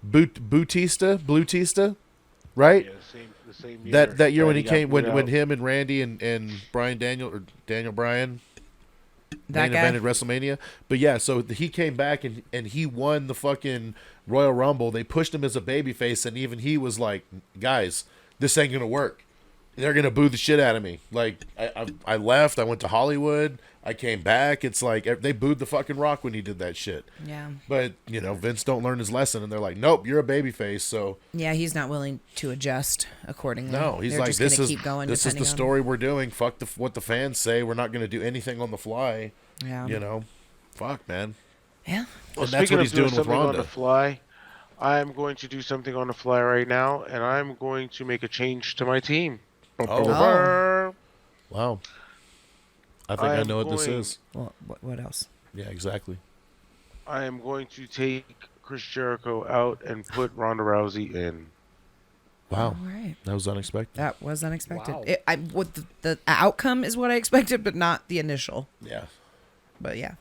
Blutista, right? Yeah, the same year. That year when he got came booed when out. him and Randy and Daniel Bryan That main guy. evented WrestleMania. But yeah, so he came back and he won the fucking Royal Rumble. They pushed him as a babyface, and even he was like, "Guys, this ain't gonna work. They're gonna boo the shit out of me." Like I left. I went to Hollywood. I came back. It's like they booed the fucking Rock when he did that shit. Yeah. But Vince don't learn his lesson, and they're like, "Nope, you're a babyface." So Yeah, he's not willing to adjust accordingly. no, he's They're like, just "This gonna is keep going this is the depending on- story we're doing. Fuck what the fans say. We're not gonna do anything on the fly." Yeah. Fuck, man. Yeah. Well, And that's speaking what of he's doing doing with something on Ronda. the fly, I'm going to do something on the fly right now, and I'm going to make a change to my team. Oh. Wow. I think I I'm know what this going- is. Well, what else? Yeah, exactly. I am going to take Chris Jericho out and put Ronda Rousey in. Wow. All right. That was unexpected. That was unexpected. Wow. What the outcome is what I expected, but not the initial. Yeah. But yeah.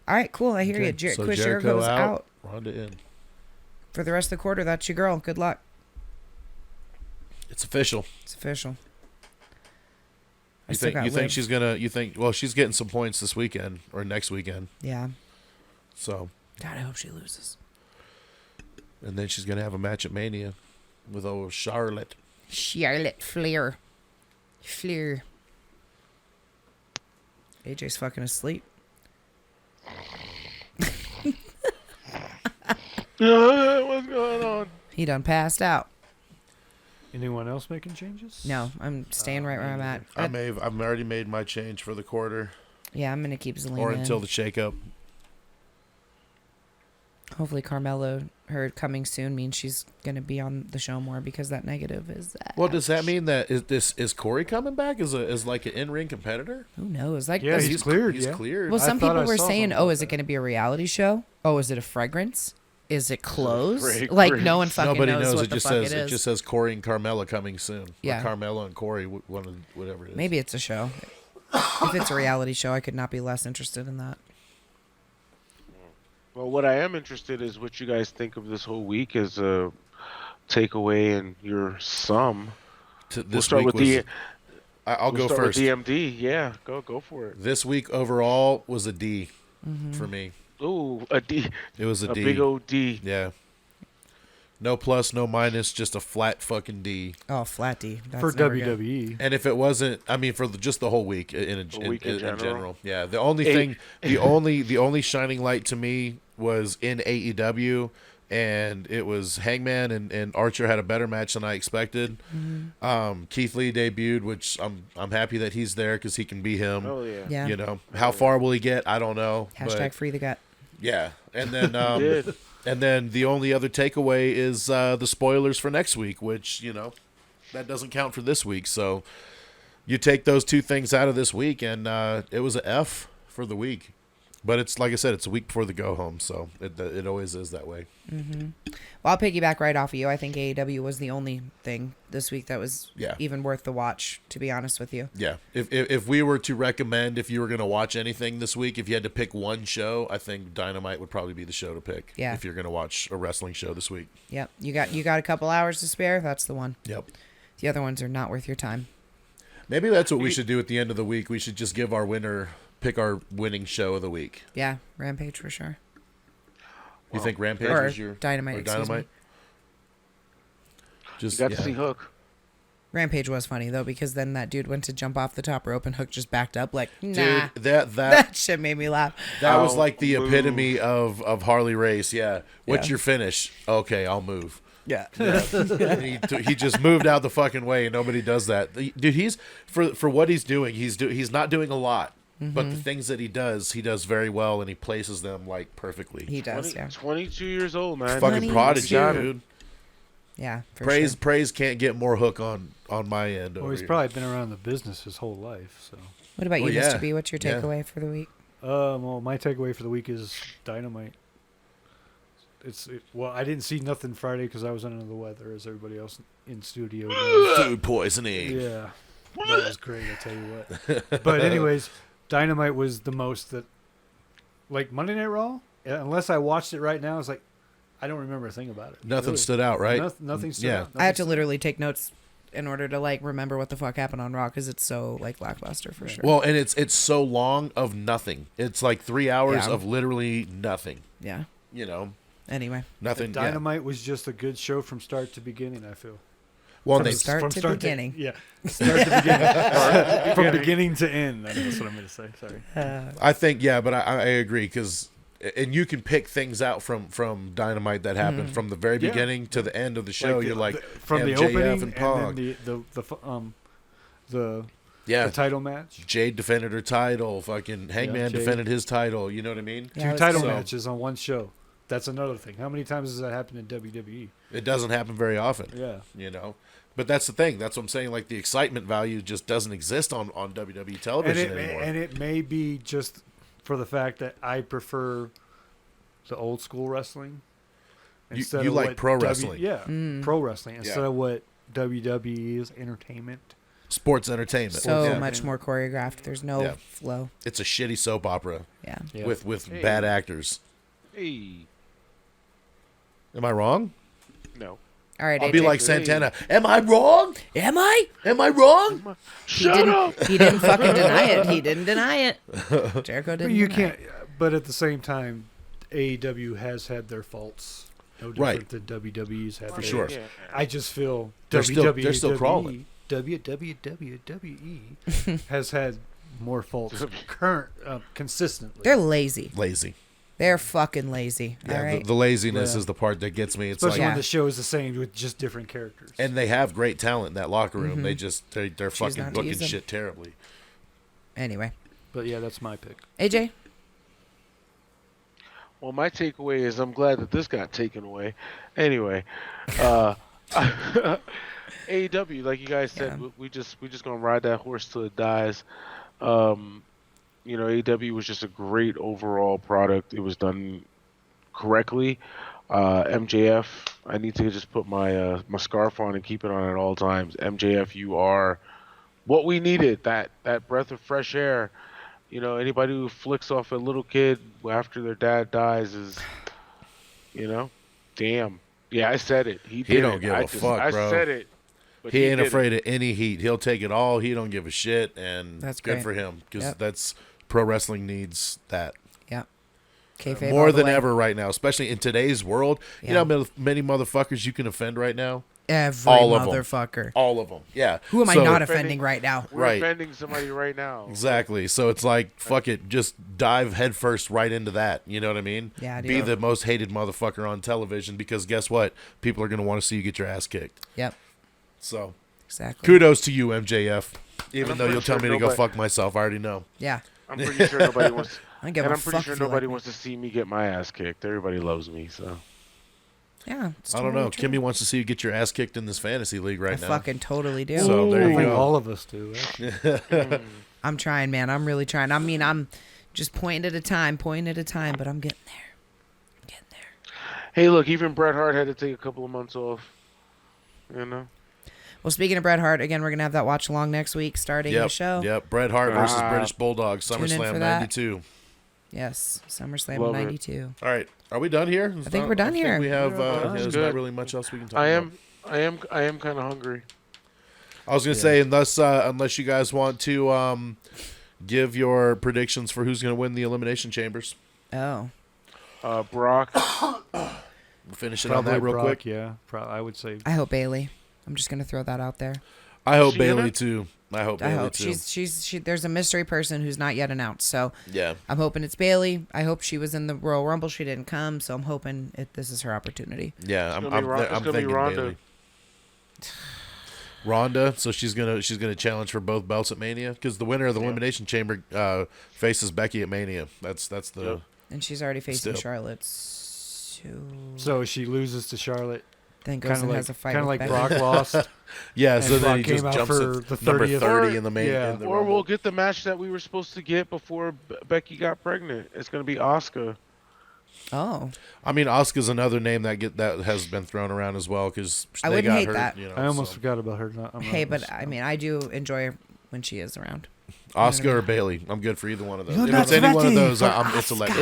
All right, cool. I hear you. So Chris Jericho's out Ronda in. for the rest of the quarter. That's your girl. Good luck. It's official. It's official. I You still think got you think Liv. she's gonna well, she's getting some points this weekend or next weekend. Yeah. So God, I hope she loses. and then she's gonna have a match at Mania with old Charlotte. Charlotte Flair. AJ's fucking asleep. What's going on? He done passed out. Anyone else making changes? No, I'm staying right where I'm at. I've already made my change for the quarter Yeah, I'm gonna keep Zelina. or in. until the shakeup. Hopefully Carmelo, her coming soon means she's gonna be on the show more because that negative is. Well, does that mean that is Corey coming back as like an in-ring competitor? Who knows? Like, Yeah, he's cleared. He's yeah. cleared. well, I some thought people I were saw saying, something "Oh, about is it that. going to be a reality show? Oh, is it a fragrance? Is it clothes? Fragrance. Like, no one fucking Nobody knows knows. what It the just fuck says it is. it just says Corey and Carmella coming soon. Yeah. Or Carmella and Corey, whatever it is. Maybe it's a show. If it's a reality show, I could not be less interested in that. Well, what I am interested is what you guys think of this whole week as a takeaway and your sum. This We'll start week with was, the. I'll we'll go start first. with DMD. Yeah, go for it. This week overall was a D Mm-hmm. for me. Ooh, a D, It was a a D. big old D. Yeah. No plus, no minus, just a flat fucking D. Oh, flat D. That's For never good. WWE. And if it wasn't, I mean, for just the whole week week in general. yeah. The only Hey. thing, the only shining light to me was in AEW, and it was Hangman and Archer had a better match than I expected. Mm-hmm. Keith Lee debuted, which I'm happy that he's there because he can be him. Oh yeah. Yeah. You know, how far will he get? I don't know. Hashtag but free the gut. yeah, and then He did. and then the only other takeaway is the spoilers for next week, which that doesn't count for this week. So you take those two things out of this week, and it was an F for the week. But it's like I said, it's a week before the go home, so it always is that way. Well, I'll piggyback right off of you. I think AEW was the only thing this week that was Yeah. even worth the watch, to be honest with you. Yeah. If we were to recommend, if you were going to watch anything this week, if you had to pick one show, I think Dynamite would probably be the show to pick. Yeah. If you're going to watch a wrestling show this week. Yep. You got a couple hours to spare. That's the one. Yep. The other ones are not worth your time. Maybe that's what we should do at the end of the week. We should just give our winner, pick our winning show of the week. Yeah, Rampage for sure. You think Rampage Or was your Dynamite, or excuse me. Just You got to see Hook. Rampage was funny though, because then that dude went to jump off the top rope and Hook just backed up like, nah. Dude, that That shit made me laugh. that was I'll like the move. epitome of Harley Race. Yeah. What's Yeah. your finish? Okay, I'll move. Yeah. And he just moved out the fucking way, and nobody does that. Dude, he's for what he's doing. He's not doing a lot, but the things that he does very well, and he places them like perfectly. He does, yeah. 22 years old, man. Fucking 20 prodigy, got it. dude. Yeah, for Praise sure. praise can't get more Hook on my end. Well, over he's here. probably been around the business his whole life. So, What about you, Well, yeah. Mr. B? What's your Yeah. takeaway for the week? well, my takeaway for the week is Dynamite. Well, I didn't see nothing Friday because I was under the weather, as everybody else in studio knows. food poisoning. Yeah, that was great. I tell you what. But anyways, Dynamite was the most that, like Monday Night Raw. Unless I watched it right now, it's like I don't remember a thing about it. Nothing Really. stood out, right? Nothing stood Yeah. out. I had to Nothing literally take notes in order to like remember what the fuck happened on Raw because it's so like lackluster for sure. Well, and it's so long of nothing. It's like 3 hours Yeah. of literally nothing. Yeah. You know, Anyway, nothing. Yeah. Dynamite was just a good show from start to beginning. I feel. Well, From they the start to beginning. Yeah, start to beginning. From beginning to end. That's what I'm going to say. Sorry. I think but I agree because, and you can pick things out from Dynamite that happened from the very Yeah. beginning to the end of the show. You're like from the MJF opening and Pong. then the Yeah, title match. Jade defended her title. Fucking Hangman Jade. defended his title. You know what I mean? Yeah, it Two was title good. matches on one show. That's another thing. How many times has that happened in WWE? It doesn't happen very often. Yeah. You know, but that's the thing. That's what I'm saying. Like the excitement value just doesn't exist on WWE television anymore. And it may be just for the fact that I prefer the old school wrestling. You of like what pro wrestling. pro wrestling instead Yeah. of what WWE is entertainment. Sports entertainment. So Yeah. much more choreographed. There's no Yeah. flow. It's a shitty soap opera Yeah. Yeah. with Hey. bad actors. Hey, Am I wrong? no. All right, I'll AJ. be like Santana. Am I wrong? Am I? Am I wrong? Shut up. He didn't fucking deny it. He didn't deny it. Jericho But didn't. you deny can't. It. But at the same time, AEW has had their faults. No different Right. than WWE's had For theirs. sure. Yeah. I just feel They're still crawling. WWE has had more faults consistently. They're lazy. Lazy. They're fucking lazy. Yeah, all right. the laziness Yeah. is the part that gets me. It's Especially like, Yeah. when the show is the same with just different characters. and they have great talent in that locker room. They just they're Choose fucking not to booking use them. shit terribly. Anyway, But yeah, that's my pick. AJ. Well, my takeaway is I'm glad that this got taken away. Anyway, AEW, like you guys said, Yeah. we just gonna ride that horse till it dies. You know, AEW was just a great overall product. It was done correctly. MJF, I need to just put my my scarf on and keep it on at all times. MJF, you are what we needed. That breath of fresh air. You know, anybody who flicks off a little kid after their dad dies is, you know, damn. Yeah, I said it. He did don't it. give I a just- fuck, I bro. said it. But He ain't did it. afraid of any heat. He'll take it all. He don't give a shit, and That's good great. for him because Yep. that's pro wrestling needs that Yeah. Kayfabe all more the than way. ever right now, especially in today's world. You Yeah. know how many motherfuckers you can offend right now? Every All of 'em. motherfucker. All of them. Yeah. Who am I So- not offending right now? We're Right. offending somebody right now. Exactly. So it's like, fuck it, just dive headfirst right into that. You know what I mean? Yeah, Be dude. the most hated motherfucker on television because guess what? People are going to want to see you get your ass kicked. Yep. So Exactly. kudos to you, MJF. Even I'm though you'll pretty tell sure me to go nobody- fuck myself, I already know. Yeah. I'm pretty sure nobody wants. I don't give And a I'm pretty fuck sure if you nobody like me. wants to see me get my ass kicked. Everybody loves me, so. Yeah. It's I don't totally know. true. Kimmy wants to see you get your ass kicked in this fantasy league right I now. fucking totally do. So there I you think go. all of us do. Actually. I'm trying, man. I'm really trying. I mean, I'm just pointing at a time, but I'm getting there. I'm getting there. Hey, look, even Bret Hart had to take a couple of months off. You know. Well, speaking of Bret Hart, again, we're gonna have that watch along next week, starting the show. Yep. Bret Hart versus Ah. British Bulldog, Tune in for SummerSlam that. '92. Yes, SummerSlam Love it. '92. All right, are we done here? I think we're done here. We have. that's There's good. not really much else we can talk I about. am kind of hungry. I was gonna say, unless you guys want to give your predictions for who's gonna win the Elimination Chambers, Oh, Brock. we'll finish it on Probably that real Brock, quick. Yeah, I would say. I hope Bailey. I'm just gonna throw that out there. I hope She in Bailey it? too. I hope I Bailey hope too. she. There's a mystery person who's not yet announced, so Yeah. I'm hoping it's Bailey. I hope she was in the Royal Rumble. She didn't come, so I'm hoping this is her opportunity. Yeah, I'm gonna be it's gonna be thinking Ronda. Bailey. Ronda, so she's gonna challenge for both belts at Mania because the winner of the Elimination Chamber faces Becky at Mania. That's the Yep. And she's already facing Still. Charlotte. So So she loses to Charlotte. then goes and has a fight. Kind of with like Becky. Brock lost. yeah. And So then Brock he just came out jumps for at the number 30th. 30 in the main. Yeah. in the Or Rumble. we'll get the match that we were supposed to get before Becky got pregnant. It's gonna be Asuka. Oh, I mean, Asuka's another name that has been thrown around as well because I they wouldn't got hate hurt. that. You know, I almost so. forgot about her. hey, but I mean, I do enjoy her when she is around. Asuka or Bailey. I'm good for either one of those. You're If not it's any one of ready those, for it's a let go.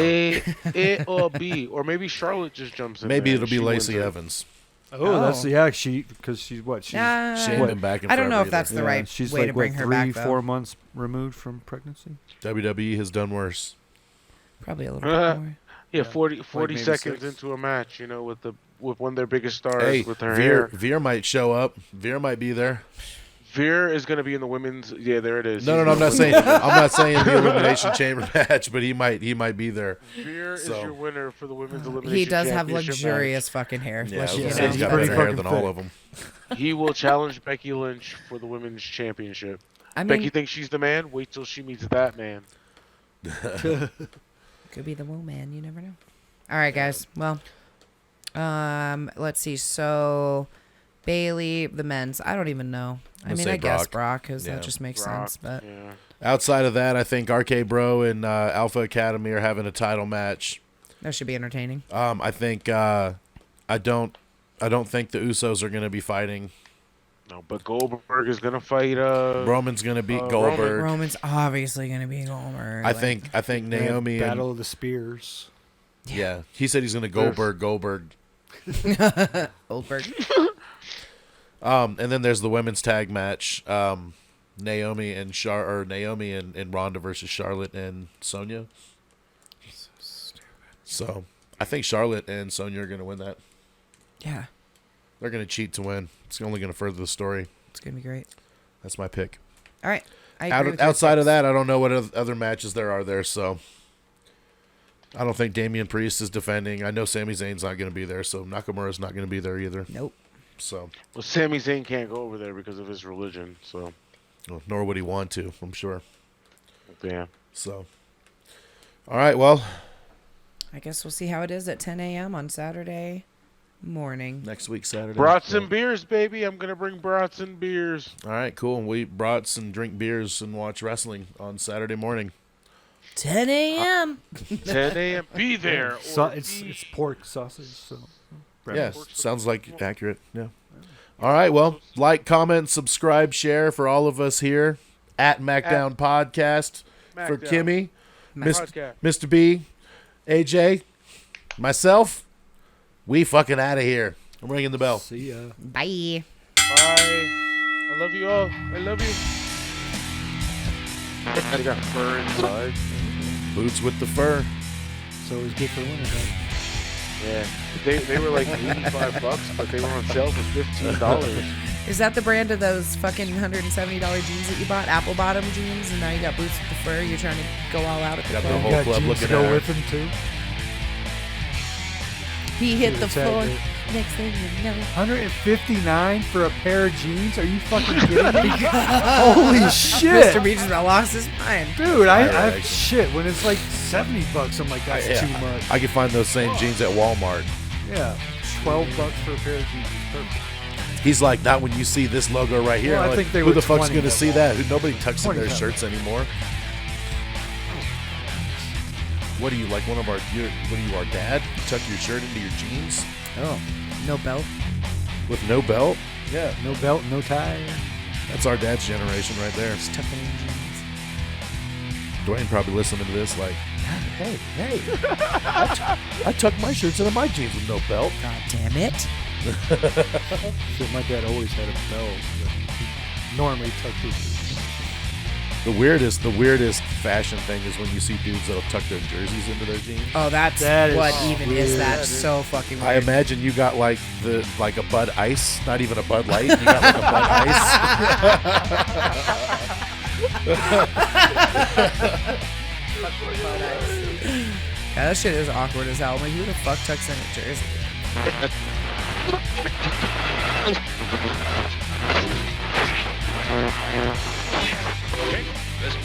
A or B, or maybe Charlotte just jumps in. Maybe there it'll and be she wins Lacey it. Evans. Oh, that's Oh. yeah. Because she's what? She's She ain't Nah, been back in I don't know forever if that's either. the right she's way like to bring what, her 3, back, 4 though. months removed from pregnancy. WWE has done worse. Probably a little bit more. Yeah, Yeah. 40 maybe seconds 6. into a match, you know, with one of their biggest stars Hey, with her hair. Veer might show up. Veer might be there. Veer is going to be in the women's. Yeah, there it is. No, He's I'm in not the saying women's- I'm not saying the Elimination Chamber match, but he might be there. Veer So. is your winner for the women's elimination. He does have championship luxurious fucking hair. Yeah, let's I was just gonna say, say. he's got pretty better hair fucking than all fit. of them. match. He will challenge Becky Lynch for the women's championship. I mean, Becky thinks she's the man. Wait till she meets that man. could be the woman. You never know. All right, guys. Well, let's see. So, Bailey, the men's. I don't even know. I Let's mean, say I guess Brock. Brock, because Yeah. that just makes Brock, sense. But yeah. Outside of that, I think RK Bro and Alpha Academy are having a title match. that should be entertaining. I think I don't think the Usos are going to be fighting. No, but Goldberg is gonna fight. Roman's going to beat Roman. Goldberg. Roman's obviously going to be Goldberg. I like- think They have Naomi Battle and of the Spears. yeah, he said he's going to Goldberg. Goldberg. And then there's the women's tag match. Naomi and Naomi and Ronda versus Charlotte and Sonya. So I think Charlotte and Sonya are going to win that. Yeah, They're going to cheat to win. It's only going to further the story. it's going to be great. That's my pick. All right. I agree with your Outside of picks. that, I don't know what other matches there are there. So I don't think Damian Priest is defending. I know Sami Zayn's not going to be there, so Nakamura's not going to be there either. Nope. So Well, Sami Zayn can't go over there because of his religion. So, well, nor would he want to, I'm sure. yeah. So all right, well, I guess we'll see how it is at 10 a.m. on Saturday morning. next week Saturday. Brats Yeah. and beers, baby. I'm gonna bring brats and beers. All right, cool. We brats and drink beers and watch wrestling on Saturday morning. 10 a.m. 10 a.m. Be there. or It's be- pork sausage. So Yeah, sounds like accurate. Yeah. All right, well, like, comment, subscribe, share for all of us here at MACKDOwn Podcast. For Smackdown. Kimmy, Podcast. Mr. B, AJ, myself, we fucking out of here. I'm ringing the bell. see ya. Bye. Bye. I love you all. I love you. I got fur inside. Boots with the fur. So it was good for the winter time. Yeah. They were like $85, but they were on sale for $15. Is that the brand of those fucking $170 jeans that you bought? Apple bottom jeans, and now you got boots with the fur. You're trying to go all out at the Got the club. whole Got club jeans to looking go at her. with him too. He hit the Tag floor. it. Next thing you know. $159 for a pair of jeans? Are you fucking kidding me? Holy shit, Mr. Beach about lost his mind. dude! Fire I action. shit when it's like $70. I'm like, that's Yeah, too much. I can find those same jeans at Walmart. Yeah, $12 for a pair of jeans is perfect. He's like, not when you see this logo right here. Well, I I'm like, think they who were the fuck's 20 going to at see Walmart. that? Who Nobody tucks in their 25. shirts anymore. What are you, like one of our, what are you, our dad? You tuck your shirt into your jeans Oh, no belt. with no belt? Yeah. No belt, no tie. That's our dad's generation right there. Just tucking in jeans. Dwayne probably listening to this like, hey, I tuck my shirts into my jeans with no belt. God damn it. So my dad always had a belt. But he normally tucked his shirt. The weirdest fashion thing is when you see dudes that'll tuck their jerseys into their jeans. Oh, that's That is what even is weird. that? So fucking weird. I imagine you got like a Bud Ice, not even a Bud Light. You got like a Bud Ice. Yeah, that shit is awkward as hell. I'm like, who the fuck tucks in a jersey? Okay, let's